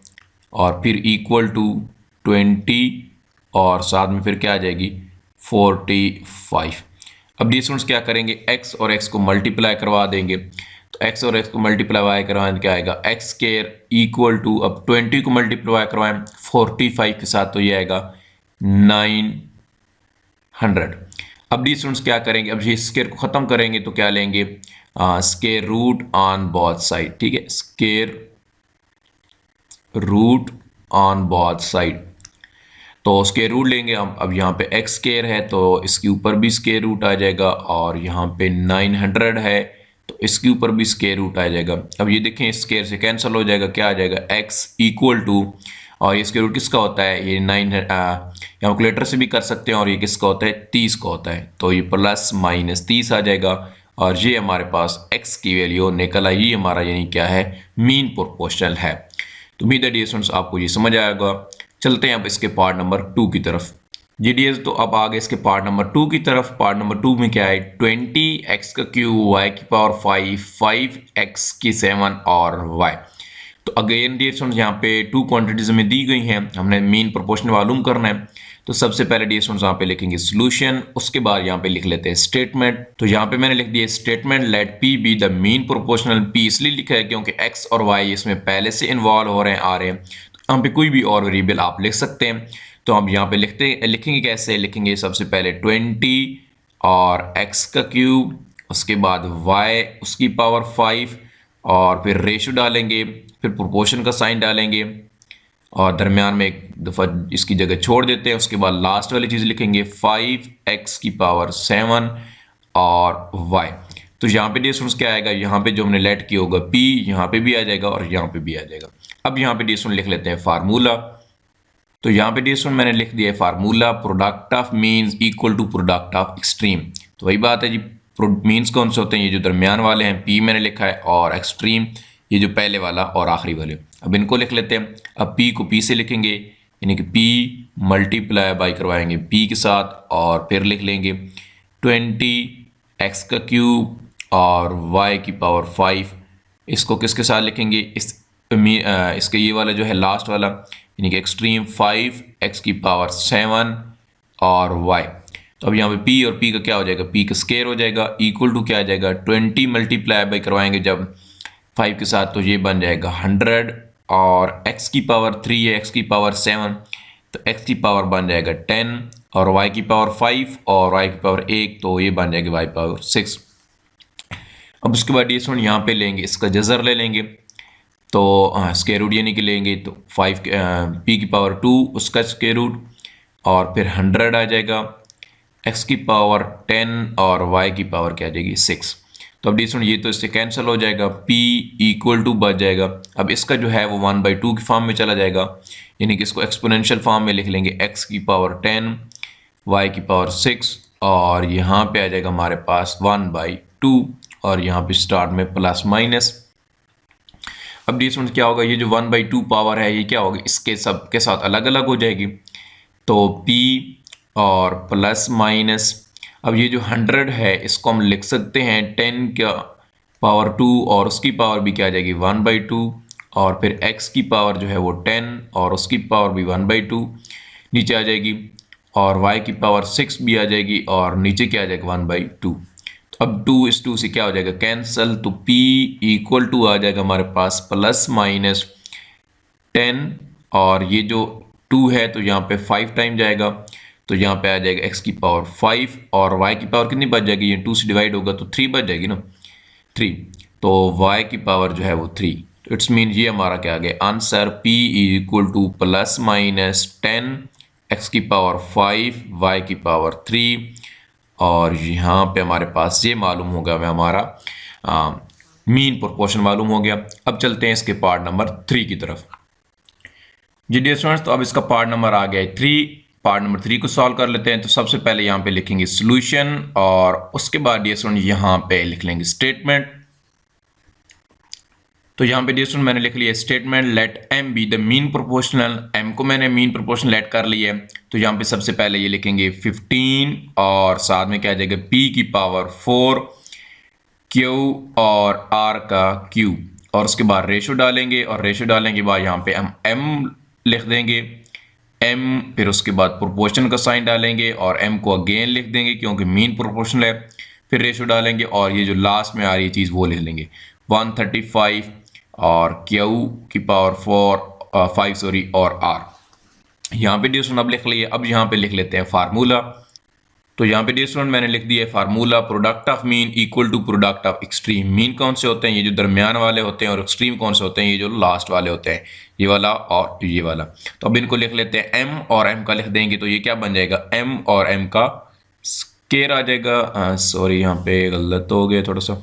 और फिर इक्वल टू 20 और साथ में फिर क्या आ जाएगी 45। अब डियर स्टूडेंट्स क्या करेंगे, x और x को मल्टीप्लाई करवा देंगे। तो x और x को मल्टीप्लाई करवाएं क्या आएगा, एक्स स्क्वायर इक्वल टू, अब 20 को मल्टीप्लाई करवाएं 45 के साथ तो ये आएगा 900। अब डियर स्टूडेंट्स क्या करेंगे, अब ये स्क्वायर को ख़त्म करेंगे तो क्या लेंगे, square root on both side. ठीक है, square root on both side, तो स्क्वायर रूट लेंगे हम। अब यहाँ पे एक्स स्क्वायर है तो इसके ऊपर भी स्क्वायर रूट आ जाएगा, और यहाँ पे 900 है तो इसके ऊपर भी स्क्वायर रूट आ जाएगा। अब ये देखें स्क्वायर से कैंसिल हो जाएगा, क्या आ जाएगा एक्स इक्वल टू, और ये स्क्वायर रूट किसका होता है, ये 9 कैलकुलेटर से भी कर सकते हैं, और ये किसका होता है 30 का होता है, तो ये प्लस माइनस 30 आ जाएगा, और ये हमारे पास x की वैल्यू निकल आई, ये हमारा यानी क्या है मीन प्रोपोर्शनल है। तो उम्मीद है डियर स्टूडेंट्स आपको ये समझ आएगा। चलते हैं अब इसके पार्ट नंबर 2 की तरफ। जी डियर, तो अब आगे इसके पार्ट नंबर 2 की तरफ। पार्ट नंबर 2 में क्या है, 20x का क्यूब, y की पावर 5, 5x की 7 और y। तो अगेन डियर स्टूडेंट्स यहाँ पे 2 क्वांटिटीज हमें दी गई हैं, हमने मीन प्रोपोर्शनल मालूम करना है। तो सबसे पहले डियर स्टूडेंट्स यहाँ पे लिखेंगे सोल्यूशन, उसके बाद यहाँ पे लिख लेते हैं स्टेटमेंट। तो यहाँ पे मैंने लिख दिया statement, let p be the mean proportional. p इसलिए लिखा है क्योंकि x और y इसमें पहले से इन्वॉल्व हो रहे हैं, आ रहे हैं। तो यहाँ पे कोई भी और वेरिएबल आप लिख सकते हैं। तो हम यहाँ पे लिखेंगे कैसे, लिखेंगे सबसे पहले 20 और x का क्यूब, उसके बाद y उसकी पावर 5, और फिर रेशो डालेंगे, फिर प्रोपोर्शन का साइन डालेंगे, और दरमियान में एक दफ़ा इसकी जगह छोड़ देते हैं। उसके बाद लास्ट वाली चीज़ लिखेंगे 5x की पावर 7 और y। तो यहाँ पे डियर स्टूडेंट्स क्या आएगा, यहाँ पे जो हमने लेट किया होगा P यहाँ पे भी आ जाएगा और यहाँ पे भी आ जाएगा। अब यहाँ पे डियर स्टूडेंट लिख लेते हैं फार्मूला। तो यहाँ पे डियर स्टूडेंट मैंने लिख दिया है formula, product of means equal to product of extreme. तो वही बात है जी, मीन्स कौन से होते हैं, ये जो दरमियान वाले हैं P मैंने लिखा है, और एक्सट्रीम ये जो पहले वाला और आखिरी वाले। अब इनको लिख लेते हैं। अब P को P से लिखेंगे, यानी कि P मल्टीप्लाई बाई करवाएंगे P के साथ, और फिर लिख लेंगे 20x का क्यूब और y की पावर 5। इसको किसके साथ लिखेंगे, इसके ये वाला जो है लास्ट वाला, यानी कि एक्सट्रीम 5x की पावर 7 और y। तो अब यहाँ पे p और p का क्या हो जाएगा, p का स्केयर हो जाएगा, इक्वल टू क्या आ जाएगा 20 मल्टीप्लाई बाई करवाएंगे जब 5 के साथ, तो ये बन जाएगा 100, और x की पावर 3 है, x की पावर 7, तो x की पावर बन जाएगा 10, और y की पावर 5 और y की पावर 1, तो ये बन जाएगी y पावर 6। अब उसके बाद ये सुन यहाँ पे लेंगे, इसका जज़र ले लेंगे, तो स्क्वायर रूट यानी कि लेंगे, तो 5 p की पावर 2 उसका स्क्वायर रूट, और फिर 100 आ जाएगा, x की पावर 10 और y की पावर क्या आ जाएगी 6। तो अब सुन ये तो इससे कैंसिल हो जाएगा, p इक्वल टू बच जाएगा। अब इसका जो है वो 1/2 की फॉर्म में चला जाएगा, यानी कि इसको एक्सपोनेंशियल फॉर्म में लिख लेंगे, x की पावर 10 y की पावर 6, और यहाँ पे आ जाएगा हमारे पास 1/2, और यहाँ पे स्टार्ट में प्लस माइनस। अब डी स्टूडेंट्स क्या होगा, ये जो 1/2 पावर है ये क्या होगा, इसके सब के साथ अलग अलग हो जाएगी, तो p और प्लस माइनस। अब ये जो 100 है इसको हम लिख सकते हैं 10 का पावर 2, और उसकी पावर भी क्या आ जाएगी 1/2, और फिर x की पावर जो है वो 10 और उसकी पावर भी 1/2 नीचे आ जाएगी, और y की पावर 6 भी आ जाएगी, और नीचे क्या आ जाएगा 1/2। तो अब 2 इस 2 से क्या हो जाएगा कैंसल, तो p इक्वल टू आ जाएगा हमारे पास प्लस माइनस 10, और ये जो 2 है तो यहाँ पे 5 टाइम जाएगा, तो यहाँ पे आ जाएगा x की पावर 5, और y की पावर कितनी बच जाएगी, ये 2 से डिवाइड होगा तो 3 बच जाएगी ना, 3, तो y की पावर जो है वो 3। तो इट्स मीन ये हमारा क्या आ गया answer, p equal two plus minus 10 x की पावर 5 y की पावर 3, और यहाँ पे हमारे पास ये मालूम होगा हमारा मीन प्रोपोर्शन मालूम हो गया। अब चलते हैं इसके पार्ट नंबर 3 की तरफ। जी डियर स्टूडेंट्स, तो अब इसका पार्ट नंबर आ गया है 3। पार्ट नंबर 3 को सॉल्व कर लेते हैं। तो सबसे पहले यहाँ पे लिखेंगे सॉल्यूशन, और उसके बाद डियर स्टूडेंट यहाँ पे लिख लेंगे स्टेटमेंट। तो यहाँ पे डियर स्टूडेंट मैंने लिख लिया statement, let m be the mean proportional. m को मैंने मीन प्रोपोर्शनल लेट कर लिया है, तो यहाँ पे सबसे पहले ये लिखेंगे 15, और साथ में क्या आ जाएगा p की पावर 4 q और r का q, और उसके बाद रेशो डालेंगे, और रेशो डालने के बाद यहाँ पे हम m लिख देंगे m, फिर उसके बाद प्रोपोर्शन का साइन डालेंगे, और m को अगेन लिख देंगे क्योंकि मीन प्रोपोर्शनल है, फिर रेशो डालेंगे, और ये जो लास्ट में आ रही चीज़ वो लिख लेंगे 135 और q की पावर 5 सॉरी, और r यहाँ पे डियर स्टूडेंट अब लिख लिए। अब यहाँ पे लिख लेते हैं फार्मूला। तो यहाँ पे डियर स्टूडेंट मैंने लिख दिया है formula, product of mean equal to product of extreme. Mean कौन से होते हैं, ये जो दरमियान वाले होते हैं, और एक्सट्रीम कौन से होते हैं, ये जो लास्ट वाले होते हैं, ये वाला और ये वाला। तो अब इनको लिख लेते हैं, m और m का लिख देंगे, तो ये क्या बन जाएगा m और m का स्केयर आ जाएगा। सॉरी यहाँ पे गलत हो गया थोड़ा सा,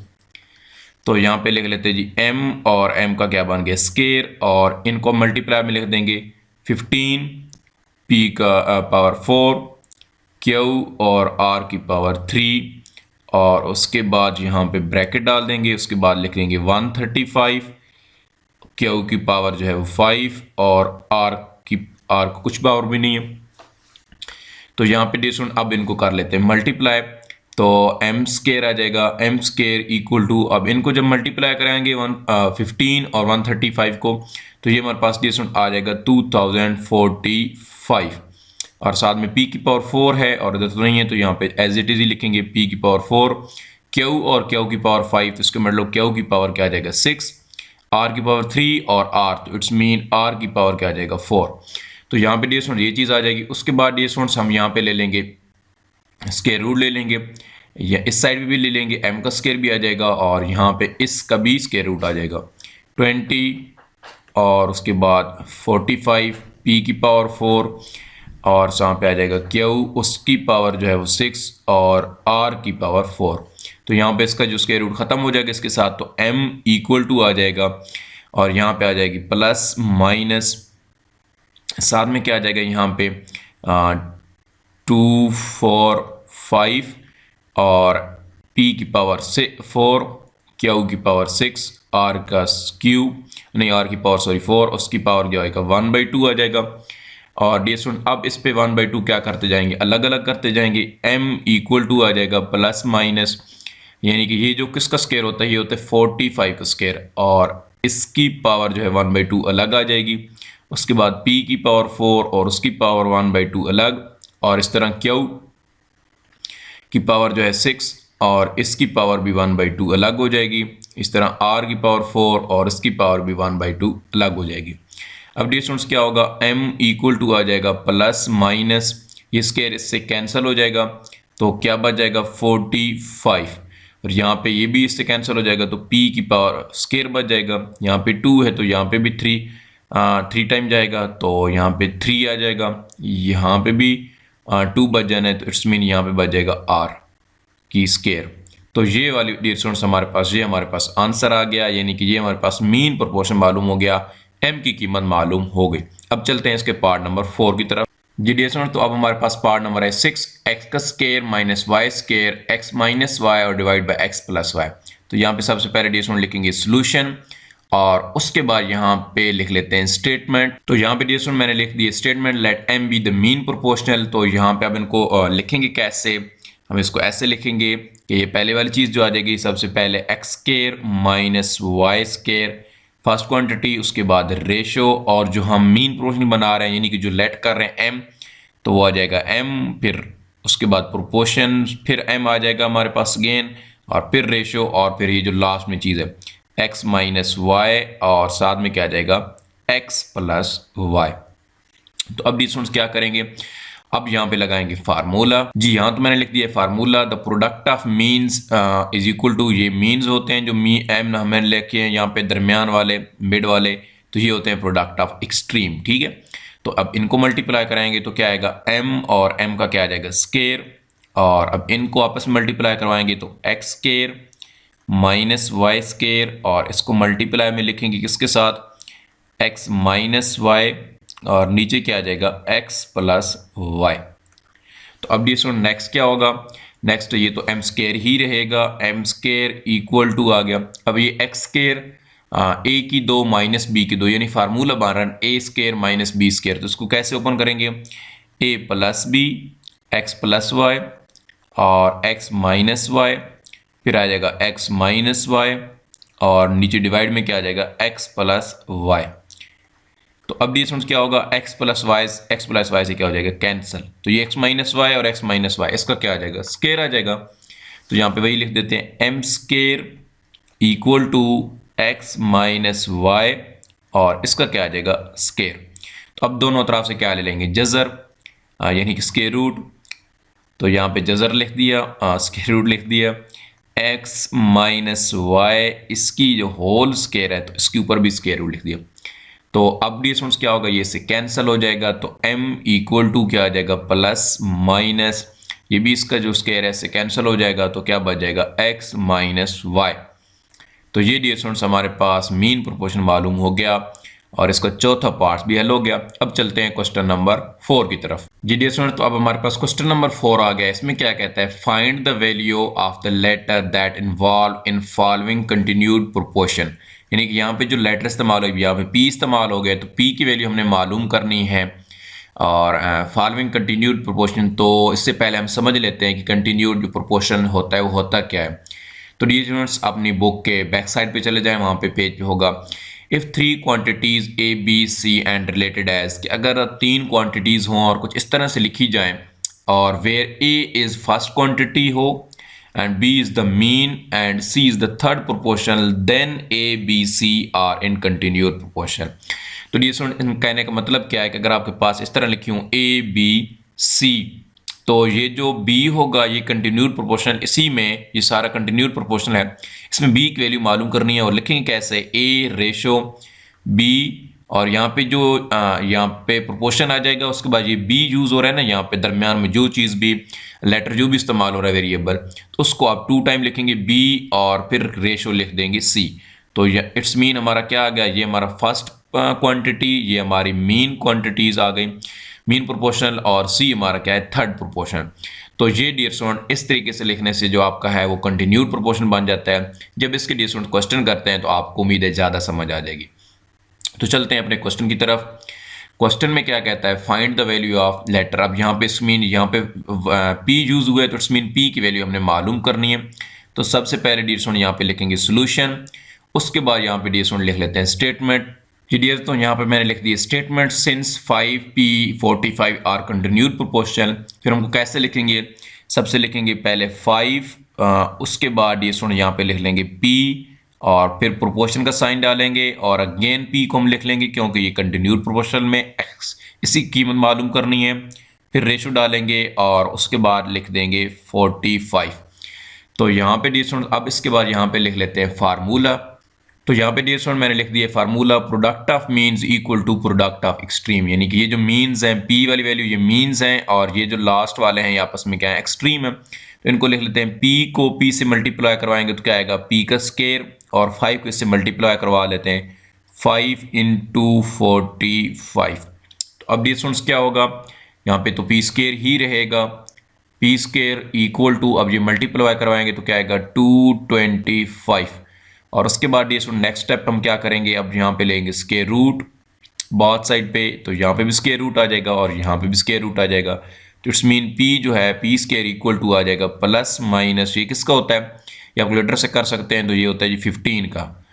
तो यहाँ पे लिख लेते हैं जी m और m का क्या बन गया स्केयर, और इनको मल्टीप्लाई में लिख देंगे 15 p का पावर 4 q और r की पावर 3, और उसके बाद यहाँ पे ब्रैकेट डाल देंगे, उसके बाद लिख लेंगे 135 q की पावर जो है वो 5, और r को कुछ पावर भी नहीं है। तो यहाँ पे डियर स्टूडेंट अब इनको कर लेते हैं मल्टीप्लाई, तो m स्केयर आ जाएगा, m स्केयर इक्वल टू, अब इनको जब मल्टीप्लाई कराएंगे 15 और 135 को, तो ये हमारे पास डियर स्टूडेंट आ जाएगा 2045, और साथ में p की पावर 4 है और इधर तो नहीं है, तो यहाँ पे एज इट इज ही लिखेंगे p की पावर 4 q और q की पावर 5, तो इसके मतलब q की पावर क्या आ जाएगा 6, r की पावर 3 और r, तो इट्स मीन r की पावर क्या आ जाएगा 4। तो यहाँ पे डियर स्टूडेंट ये चीज़ आ जाएगी। उसके बाद डियर स्टूडेंट्स हम यहाँ पे ले लेंगे स्क्वायर रूट ले लेंगे, या इस साइड भी ले लेंगे, m का स्क्वायर भी आ जाएगा, और यहाँ पे इसका भी स्क्वायर रूट आ जाएगा 20, और उसके बाद 45 p की पावर 4, और यहाँ पे आ जाएगा q, उसकी पावर जो है वो 6 और r की पावर 4। तो यहाँ पे इसका जो स्क्वायर रूट ख़त्म हो जाएगा इसके साथ, तो m इक्वल टू आ जाएगा और यहाँ पे आ जाएगी प्लस माइनस, साथ में क्या आ जाएगा यहाँ पे 2 4 5 और p की पावर 4, q की पावर 6, r का क्यूब नहीं r की पावर सॉरी 4, उसकी पावर जो आएगा 1/2 आ जाएगा। और डियर स्टूडेंट अब इस पे 1/2 क्या करते जाएंगे, अलग अलग करते जाएंगे। m इक्वल टू आ जाएगा प्लस माइनस, यानी कि ये जो किसका स्क्वायर होता है, ये होता है 45 का स्क्वायर, और इसकी पावर जो है 1/2 अलग आ जाएगी। उसके बाद p की पावर 4 और उसकी पावर 1/2 अलग, और इस तरह q की पावर जो है 6 और इसकी पावर भी 1/2 अलग हो जाएगी। इस तरह r की पावर 4 और इसकी पावर भी 1/2 अलग हो जाएगी। अब डियर स्टूडेंट्स क्या होगा, m इक्वल टू आ जाएगा प्लस माइनस, ये स्क्वायर इससे कैंसिल हो जाएगा, तो क्या बच जाएगा 45, और यहाँ पे ये भी इससे कैंसिल हो जाएगा, तो p की पावर स्क्वायर बच जाएगा। यहाँ पे 2 है तो यहाँ पे भी 3 टाइम जाएगा, तो यहाँ पे 3 आ जाएगा। यहाँ पे भी 2 बच जाना है, तो इट्स मीन यहाँ पे बच जाएगा r की स्क्वायर। तो ये वाली डियर स्टूडेंट्स हमारे पास आंसर आ गया, यानी कि ये हमारे पास मीन प्रोपोर्शन मालूम हो गया, m की कीमत मालूम हो गई। अब चलते हैं इसके पार्ट नंबर 4 की तरफ। जी डियर स्टूडेंट, तो अब हमारे पास पार्ट नंबर है 6, x का square minus Y square x minus Y और divide by x plus Y. तो यहाँ पे सबसे पहले डियर स्टूडेंट लिखेंगे सॉल्यूशन, और उसके बाद यहाँ पे लिख लेते हैं स्टेटमेंट। तो यहाँ पे डियर स्टूडेंट मैंने लिख दिया statement let m be the mean proportional. तो यहाँ पे अब इनको लिखेंगे कैसे, हम इसको ऐसे लिखेंगे कि ये पहले वाली चीज़ जो आ जाएगी, सबसे पहले x square minus Y square first quantity, उसके बाद रेशो, और जो हम मीन प्रोपोर्शन बना रहे हैं यानी कि जो लेट कर रहे हैं m, तो वो आ जाएगा m, फिर उसके बाद प्रोपोर्शन, फिर m आ जाएगा हमारे पास अगेन, और फिर रेशो, और फिर ये जो लास्ट में चीज़ है x माइनस वाई, और साथ में क्या आ जाएगा x प्लस वाई। तो अब स्टूडेंट्स क्या करेंगे, अब यहाँ पे लगाएंगे फार्मूला। जी यहाँ तो मैंने लिख दिया formula, the product of means is equal to, ये मीन्स होते हैं जो m हमें लेके हैं यहाँ पे दरमियान वाले मिड वाले, तो ये होते हैं प्रोडक्ट ऑफ एक्सट्रीम। ठीक है, तो अब इनको मल्टीप्लाई कराएंगे तो क्या आएगा m, और m का क्या आ जाएगा स्क्वायर, और अब इनको आपस में मल्टीप्लाई करवाएंगे तो x square minus Y square, और इसको मल्टीप्लाई में लिखेंगे किसके साथ x माइनस वाई, और नीचे क्या आ जाएगा x प्लस वाई। तो अब ये सुन नेक्स्ट क्या होगा, नेक्स्ट ये तो m स्क्वायर ही रहेगा, m स्क्वायर इक्वल टू आ गया। अब ये x स्क्वायर a की 2 माइनस b की 2, यानी फार्मूला बन रहा है a square minus b square. तो इसको कैसे ओपन करेंगे, a plus b x plus y और x माइनस वाई, फिर आ जाएगा x माइनस वाई, और नीचे डिवाइड में क्या आ जाएगा x प्लस वाई। तो अब ये क्या होगा, x प्लस वाई से क्या हो जाएगा कैंसिल, तो ये x माइनस वाई और x माइनस वाई, इसका क्या आ जाएगा स्क्वायर आ जाएगा। तो यहाँ पे वही लिख देते हैं m square equal to x minus Y, और इसका क्या आ जाएगा स्क्वायर। तो अब दोनों तरफ से क्या ले लेंगे जजर, यानी कि स्क्वायर रूट। तो यहाँ पे जजर लिख दिया, स्क्वायर रूट लिख दिया, x माइनस वाई इसकी जो होल स्क्वायर है तो इसके ऊपर भी स्क्वायर रूट लिख दिया। तो अब डी स्टूडेंट्स क्या होगा, ये से कैंसिल हो जाएगा, तो m इक्वल टू क्या आ जाएगा प्लस माइनस, ये भी इसका जो स्क्वायर है से कैंसिल हो जाएगा, तो क्या बच जाएगा x माइनस वाई। तो ये डी स्टूडेंट्स हमारे पास मीन प्रोपोर्शन मालूम हो गया, और इसका चौथा पार्ट भी हल हो गया। अब चलते हैं क्वेश्चन नंबर 4 की तरफ। जी डी स्टूडेंट, तो अब हमारे पास क्वेश्चन नंबर 4 आ गया। इसमें क्या कहता है, find the value of the letter that involve in following continued proportion. यानी कि यहाँ पे जो लेटर इस्तेमाल हो, यहाँ पे p इस्तेमाल हो गया, तो p की वैल्यू हमने मालूम करनी है, और फॉलोइंग कंटिन्यूड प्रोपोर्शन। तो इससे पहले हम समझ लेते हैं कि कंटिन्यूड जो प्रोपोर्शन होता है वो होता क्या है। तो डियर स्टूडेंट्स अपनी बुक के बैक साइड पे चले जाएं, वहाँ पे पेज पे होगा if 3 quantities a b c and related as, कि अगर 3 क्वांटिटीज़ हों और कुछ इस तरह से लिखी जाएं, और where a is first quantity हो and b is the mean and c is the third proportional, then a b c are in continued proportion। तो ये कहने का मतलब क्या है कि अगर आपके पास इस तरह लिखी हूँ a b c, तो ये जो b होगा ये कंटिन्यूड प्रोपोर्शनल, इसी में ये सारा कंटिन्यूड प्रोपोर्शनल है, इसमें b की वैल्यू मालूम करनी है, और लिखेंगे कैसे a रेशो b और यहाँ पे जो यहाँ पे प्रोपोर्शन आ जाएगा, उसके बाद ये बी यूज़ हो रहा है ना, यहाँ पे दरमियान में जो चीज़ भी लेटर जो भी इस्तेमाल हो रहा है वेरिएबल, तो उसको आप 2 टाइम लिखेंगे बी और फिर रेशो लिख देंगे सी। तो ये इट्स मीन हमारा क्या आ गया, ये हमारा फर्स्ट क्वांटिटी, ये हमारी मीन क्वांटिटीज़ आ गई, मीन प्रोपोर्शनल, और सी हमारा क्या है, थर्ड प्रोपोर्शन। तो ये डियर स्टूडेंट इस तरीके से लिखने से जो आपका है वो कंटिन्यूड प्रोपोर्शन बन जाता है। जब इसके डियर स्टूडेंट क्वेश्चन करते हैं तो आपको उम्मीद है ज़्यादा समझ आ जाएगी। तो चलते हैं अपने क्वेश्चन की तरफ। क्वेश्चन में क्या कहता है, find the value of letter. अब यहाँ पे इट्स मीन यहाँ पे पी यूज हुआ है, तो इट्स मीन पी की वैल्यू हमने मालूम करनी है। तो सबसे पहले डियर स्टूडेंट यहाँ पे लिखेंगे सोल्यूशन, उसके बाद यहाँ पे डियर स्टूडेंट लिख लेते हैं स्टेटमेंट। डियर तो यहाँ पे मैंने लिख दिया statement since 5p45 are continued proportional. फिर हमको कैसे लिखेंगे, सबसे लिखेंगे पहले 5, उसके बाद डियर स्टूडेंट यहाँ पे लिख लेंगे p और फिर प्रोपोर्शन का साइन डालेंगे और अगेन p को हम लिख लेंगे क्योंकि ये कंटिन्यूड प्रोपोर्शनल में x इसी कीमत मालूम करनी है। फिर रेशो डालेंगे और उसके बाद लिख देंगे 45। तो यहाँ पे डियर स्टूडेंट अब इसके बाद यहाँ पे लिख लेते हैं फार्मूला। तो यहाँ पे डियर स्टूडेंट मैंने लिख दिया formula, product of means equal to product of extreme, यानी कि ये जो मीन्स हैं p वाली वैल्यू ये मीन्स हैं और ये जो लास्ट वाले हैं ये आपस में क्या है, एक्सट्रीम है। तो इनको लिख लेते हैं, p को p से मल्टीप्लाई करवाएंगे तो क्या आएगा, p का स्केयर, और 5 को इससे मल्टीप्लाई करवा लेते हैं 5 इंटू 45। तो अब डियर स्टूडेंट्स क्या होगा, यहाँ पे तो p स्केयर ही रहेगा, p स्केयर इक्वल टू, अब ये मल्टीप्लाई करवाएंगे तो क्या आएगा 225। और उसके बाद डियर स्टूडेंट नेक्स्ट स्टेप हम क्या करेंगे, अब यहाँ पे लेंगे स्केयर रूट बोथ साइड पे, तो यहाँ पे भी स्केयर रूट आ जाएगा और यहाँ पे भी स्केयर रूट आ जाएगा। तो इट्स मीन p जो है p स्केयर इक्वल टू आ जाएगा प्लस माइनस, ये किसका होता है, ये कैलकुलेटर से कर सकते हैं, तो ये होता है जी 15 का।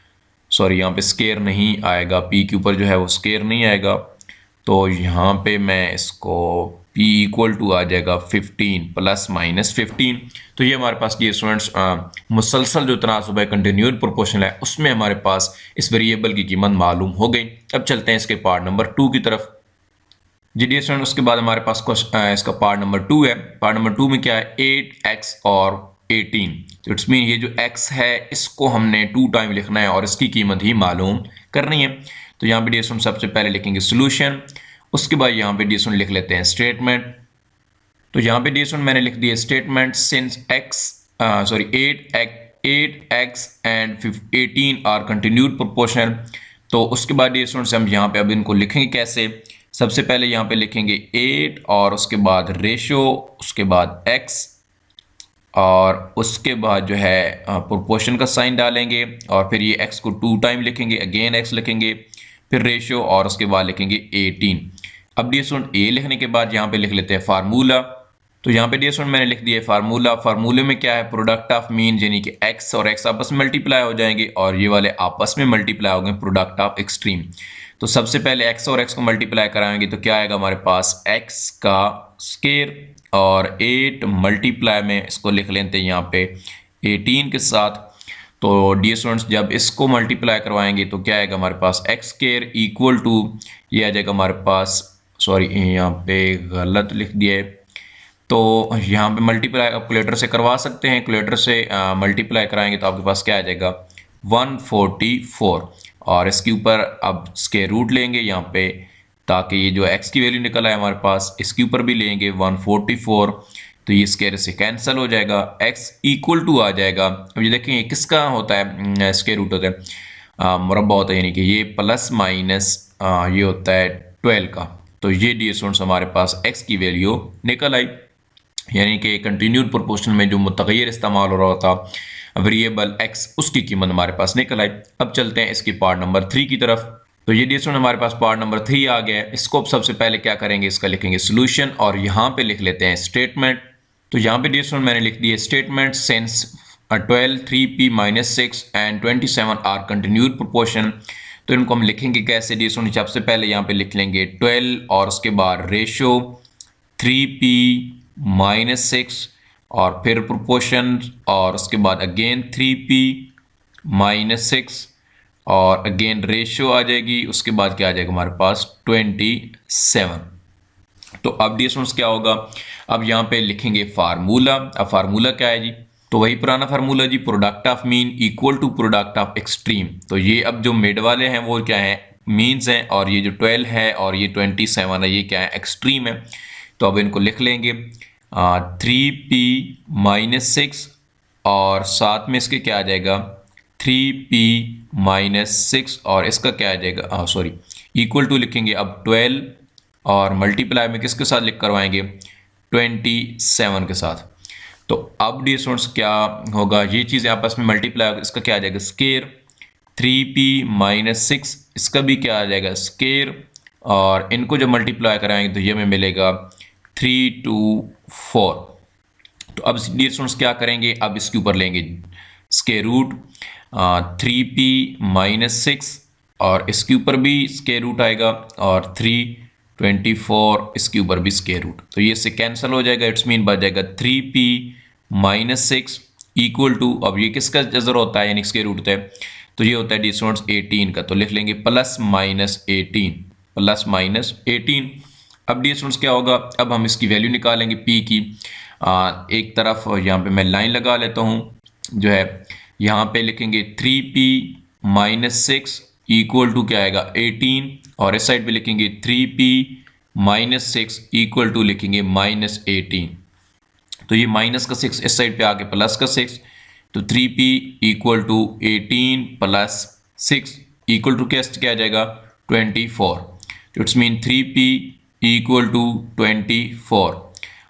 सॉरी यहाँ पे स्केयर नहीं आएगा, p के ऊपर जो है वो स्केयर नहीं आएगा, तो यहाँ पे मैं इसको p इक्वल टू आ जाएगा 15 प्लस माइनस 15। तो ये हमारे पास ये स्टूडेंट्स मुसलसल जो तनासुब है कंटिन्यूड प्रोपोर्शनल है उसमें हमारे पास इस वेरिएबल की कीमत मालूम हो गई। अब चलते हैं इसके पार्ट नंबर 2 की तरफ। जी डियर स्टूडेंट उसके बाद हमारे पास इसका पार्ट नंबर 2 है। पार्ट नंबर 2 में क्या है, 8x और 18। तो इट्स मीन ये जो x है इसको हमने 2 टाइम लिखना है और इसकी कीमत ही मालूम करनी है। तो यहाँ पे डियर स्टूडेंट सबसे पहले लिखेंगे सोल्यूशन, उसके बाद यहाँ पे डियर स्टूडेंट लिख लेते हैं स्टेटमेंट। तो यहाँ पे डियर स्टूडेंट मैंने लिख दिया statement since 8x and 18 are continued proportional. तो उसके बाद डियर स्टूडेंट्स हम यहाँ पे अब इनको लिखेंगे कैसे, सबसे पहले यहाँ पे लिखेंगे 8 और उसके बाद रेशो, उसके बाद x और उसके बाद जो है प्रोपोर्शन का साइन डालेंगे और फिर ये x को 2 टाइम लिखेंगे, अगेन x लिखेंगे, फिर रेशो और उसके बाद लिखेंगे 18। अब डियर स्टूडेंट a लिखने के बाद यहाँ पे लिख लेते हैं फार्मूला। तो यहाँ पे डियर स्टूडेंट मैंने लिख दिया फार्मूला। फार्मूले में क्या है, प्रोडक्ट ऑफ मीन, यानी कि x और x आपस में मल्टीप्लाई हो जाएंगे और ये वाले आपस में मल्टीप्लाई हो गए प्रोडक्ट ऑफ एक्सट्रीम। तो सबसे पहले x और x को मल्टीप्लाई कराएंगे तो क्या आएगा हमारे पास, x का स्केयर और 8 मल्टीप्लाई में इसको लिख लेते हैं यहाँ पे 18 के साथ। तो डियर स्टूडेंट्स जब इसको मल्टीप्लाई करवाएंगे तो क्या आएगा हमारे पास, x स्केयर इक्वल टू, ये आ जाएगा हमारे पास, सॉरी यहाँ पे गलत लिख दिया है, तो यहाँ पे मल्टीप्लाई कैलकुलेटर से करवा सकते हैं, कैलकुलेटर से मल्टीप्लाई कराएंगे तो आपके पास क्या आ जाएगा 144 और इसके ऊपर अब स्क्वायर रूट लेंगे यहाँ पे ताकि ये जो x की वैल्यू निकल आए हमारे पास, इसके ऊपर भी लेंगे 144, तो ये स्क्वायर से कैंसिल हो जाएगा, x इक्वल टू आ जाएगा। अब ये देखें ये किसका होता है, स्क्वायर रूट होता है, मुरब्बा होता है, यानी कि ये प्लस माइनस ये होता है 12 का। तो ये डियर स्टूडेंट्स हमारे पास x की वैल्यू निकल आई, यानी कि कंटिन्यूड प्रोपोर्शन में जो मुतगय्यर इस्तेमाल हो रहा था वेरिएबल x, उसकी कीमत हमारे पास निकल आई। अब चलते हैं इसकी पार्ट नंबर 3 की तरफ। तो ये डियर स्टूडेंट हमारे पास पार्ट नंबर 3 आ गया है। इसको अब सबसे पहले क्या करेंगे, इसका लिखेंगे सोल्यूशन और यहाँ पे लिख लेते हैं स्टेटमेंट। तो यहाँ पे डियर स्टूडेंट मैंने लिख दिया statement since 12 3p-6 and 27 are continued proportion. तो इनको हम लिखेंगे कैसे डियर स्टूडेंट, सबसे पहले यहाँ पे लिख लेंगे 12 और उसके बाद रेशो 3p-6 और फिर प्रोपोर्शन और उसके बाद अगेन 3p-6 और अगेन रेशियो आ जाएगी, उसके बाद क्या आ जाएगा हमारे पास 27। तो अब डियर स्टूडेंट्स क्या होगा, अब यहाँ पे लिखेंगे फार्मूला। अब फार्मूला क्या है जी, तो वही पुराना फार्मूला जी, product of mean equal to product of extreme. तो ये अब जो मिड वाले हैं वो क्या है, मीन्स हैं, और ये जो 12 है और ये 27 है, ये क्या है, एक्सट्रीम है। तो अब इनको लिख लेंगे 3p माइनस 6 और साथ में इसके क्या आ जाएगा 3p माइनस 6 और इसका क्या आ जाएगा सॉरी इक्वल टू लिखेंगे अब 12 और मल्टीप्लाई में किसके साथ लिख करवाएंगे 27 के साथ। तो अब डियर स्टूडेंट्स क्या होगा, ये चीज़ें आपस में मल्टीप्लाई होगा, इसका क्या आ जाएगा स्केयर 3p माइनस 6, इसका भी क्या आ जाएगा स्केयर, और इनको जब मल्टीप्लाई कराएंगे तो ये हमें मिलेगा 3 2 4। तो अब डियर स्टूडेंट्स क्या करेंगे, अब इसके ऊपर लेंगे स्केयर रूट 3p माइनस 6 और इसके ऊपर भी स्केयर रूट आएगा और 324 इसके ऊपर भी स्केयर रूट। तो ये इससे कैंसिल हो जाएगा, इट्स मीन बच जाएगा 3p माइनस 6 इक्वल टू, अब ये किसका जजर होता है यानी स्केयर रूट होता है, तो ये होता है डियर स्टूडेंट्स 18 का। तो लिख लेंगे प्लस माइनस 18 प्लस माइनस 18। अब डियर स्टूडेंट्स क्या होगा, अब हम इसकी वैल्यू निकालेंगे p की। एक तरफ यहाँ पे मैं लाइन लगा लेता हूँ, जो है यहाँ पे लिखेंगे 3p माइनस 6 इक्वल टू क्या आएगा 18 और इस साइड पे लिखेंगे 3p माइनस 6 इक्वल टू लिखेंगे माइनस 18। तो ये माइनस का 6 इस साइड पे आके प्लस का 6, तो 3p equal to 18 plus 6 equal to क्या आ जाएगा 24। तो it's mean 3p equal to 24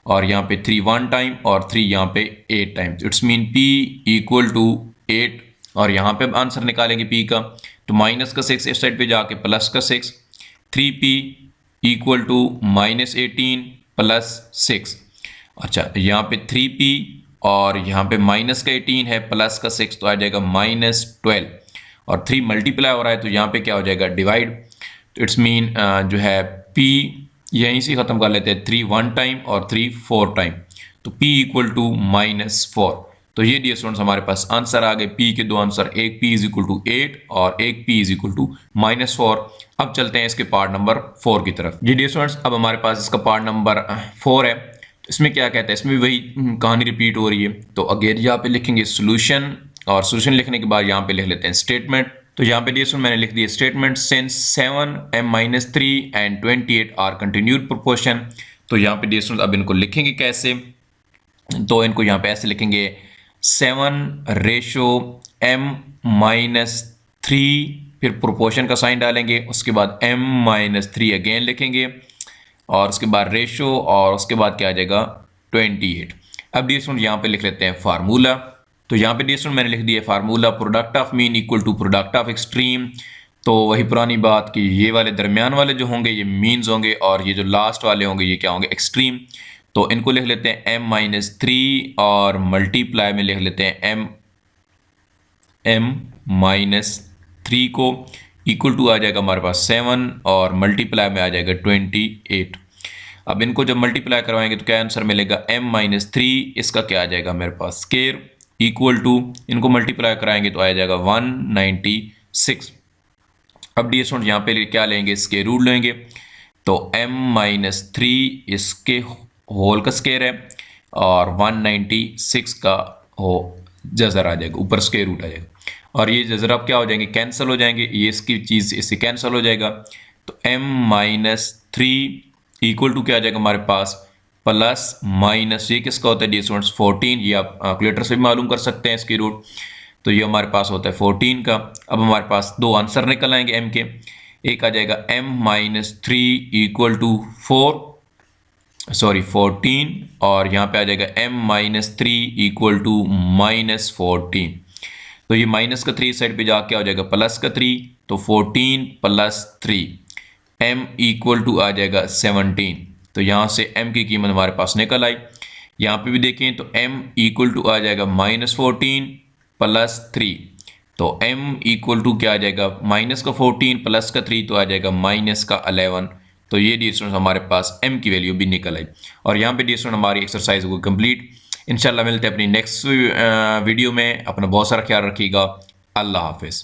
और यहाँ पे 3 1 टाइम और 3 यहाँ पे 8 time, it's mean p equal to 8। और यहाँ पे आंसर निकालेंगे p का, तो माइनस का 6 इस साइड पे जाके प्लस का 6, 3p equal to minus 18 plus 6। अच्छा यहाँ पे 3p और यहाँ पे माइनस का 18 है प्लस का 6, तो आ जाएगा माइनस 12 और 3 मल्टीप्लाई हो रहा है तो यहाँ पे क्या हो जाएगा डिवाइड। तो इट्स मीन जो है p यहीं से ख़त्म कर लेते हैं, 3 1 टाइम और 3 4 टाइम, तो p इक्वल टू माइनस 4। तो ये डियर स्टूडेंट्स हमारे पास आंसर आ गए, p के दो आंसर, एक p इज इक्वल टू 8 और एक p is equal to minus 4। अब चलते हैं इसके पार्ट नंबर 4 की तरफ। जी डियर स्टूडेंट्स अब हमारे पास इसका पार्ट नंबर 4 है। इसमें क्या कहता है, इसमें भी वही कहानी रिपीट हो रही है। तो अगेन यहाँ पे लिखेंगे सोल्यूशन और सोल्यूशन लिखने के बाद यहाँ पे लिख लेते हैं स्टेटमेंट। तो यहाँ पे डियर मैंने लिख दिया statement since 7m-3 and 28 are continued proportion. तो यहाँ पे डियर अब इनको लिखेंगे कैसे, तो इनको यहाँ पे ऐसे लिखेंगे 7/m-3 फिर प्रोपोर्शन का साइन डालेंगे, उसके बाद m-3 अगेन लिखेंगे और उसके बाद रेशो और उसके बाद क्या आ जाएगा 28। अब डियर स्टूडेंट यहाँ पे लिख लेते हैं फार्मूला। तो यहाँ पे डियर स्टूडेंट मैंने लिख दिया formula product of mean equal to product of extreme. तो वही पुरानी बात कि ये वाले दरमियान वाले जो होंगे ये मीन्स होंगे और ये जो लास्ट वाले होंगे ये क्या होंगे एक्सट्रीम। तो इनको लिख लेते हैं m-3 और मल्टीप्लाई में लिख लेते हैं m-3 को इक्वल टू आ जाएगा हमारे पास 7 और मल्टीप्लाई में आ जाएगा 28। अब इनको जब मल्टीप्लाई करवाएंगे तो क्या आंसर मिलेगा m-3, इसका क्या आ जाएगा मेरे पास स्केयर इक्वल टू, इनको मल्टीप्लाई कराएंगे तो आ जाएगा 196। अब डियर स्टूडेंट यहाँ पे क्या लेंगे स्केयर रूट लेंगे, तो m-3 इसके होल का स्केयर है और 196 का हो जजर आ जाएगा, ऊपर स्केयर रूट आ जाएगा और ये जजर अब क्या हो जाएंगे कैंसिल हो जाएंगे, ये इसकी चीज़ इससे कैंसिल हो जाएगा। तो m-3 इक्वल टू क्या आ जाएगा हमारे पास प्लस माइनस, ये किसका होता है डियर स्टूडेंट्स 14, ये आप कैलकुलेटर से भी मालूम कर सकते हैं इसकी रूट। तो ये हमारे पास होता है 14 का। अब हमारे पास दो आंसर निकल आएंगे m के, एक आ जाएगा m-3 इक्वल टू 14 और यहाँ पे आ जाएगा m-3 इक्वल टू -14। तो ये माइनस का 3 साइड पे जाके आ जाएगा प्लस का 3, तो 14 प्लस 3 m इक्वल टू आ जाएगा 17। तो यहाँ से m की कीमत हमारे पास निकल आई। यहाँ पे भी देखें तो m इक्वल टू आ जाएगा -14 प्लस 3, तो m इक्वल टू क्या आ जाएगा माइनस का 14 प्लस का 3 तो आ जाएगा माइनस का 11। तो ये डियर स्टूडेंट हमारे पास m की वैल्यू भी निकल आई और यहाँ पे डियर स्टूडेंट हमारी एक्सरसाइज को कंप्लीट। इंशाल्लाह मिलते हैं अपनी नेक्स्ट वीडियो में। अपना बहुत सारा ख्याल रखिएगा। अल्लाह हाफिज़।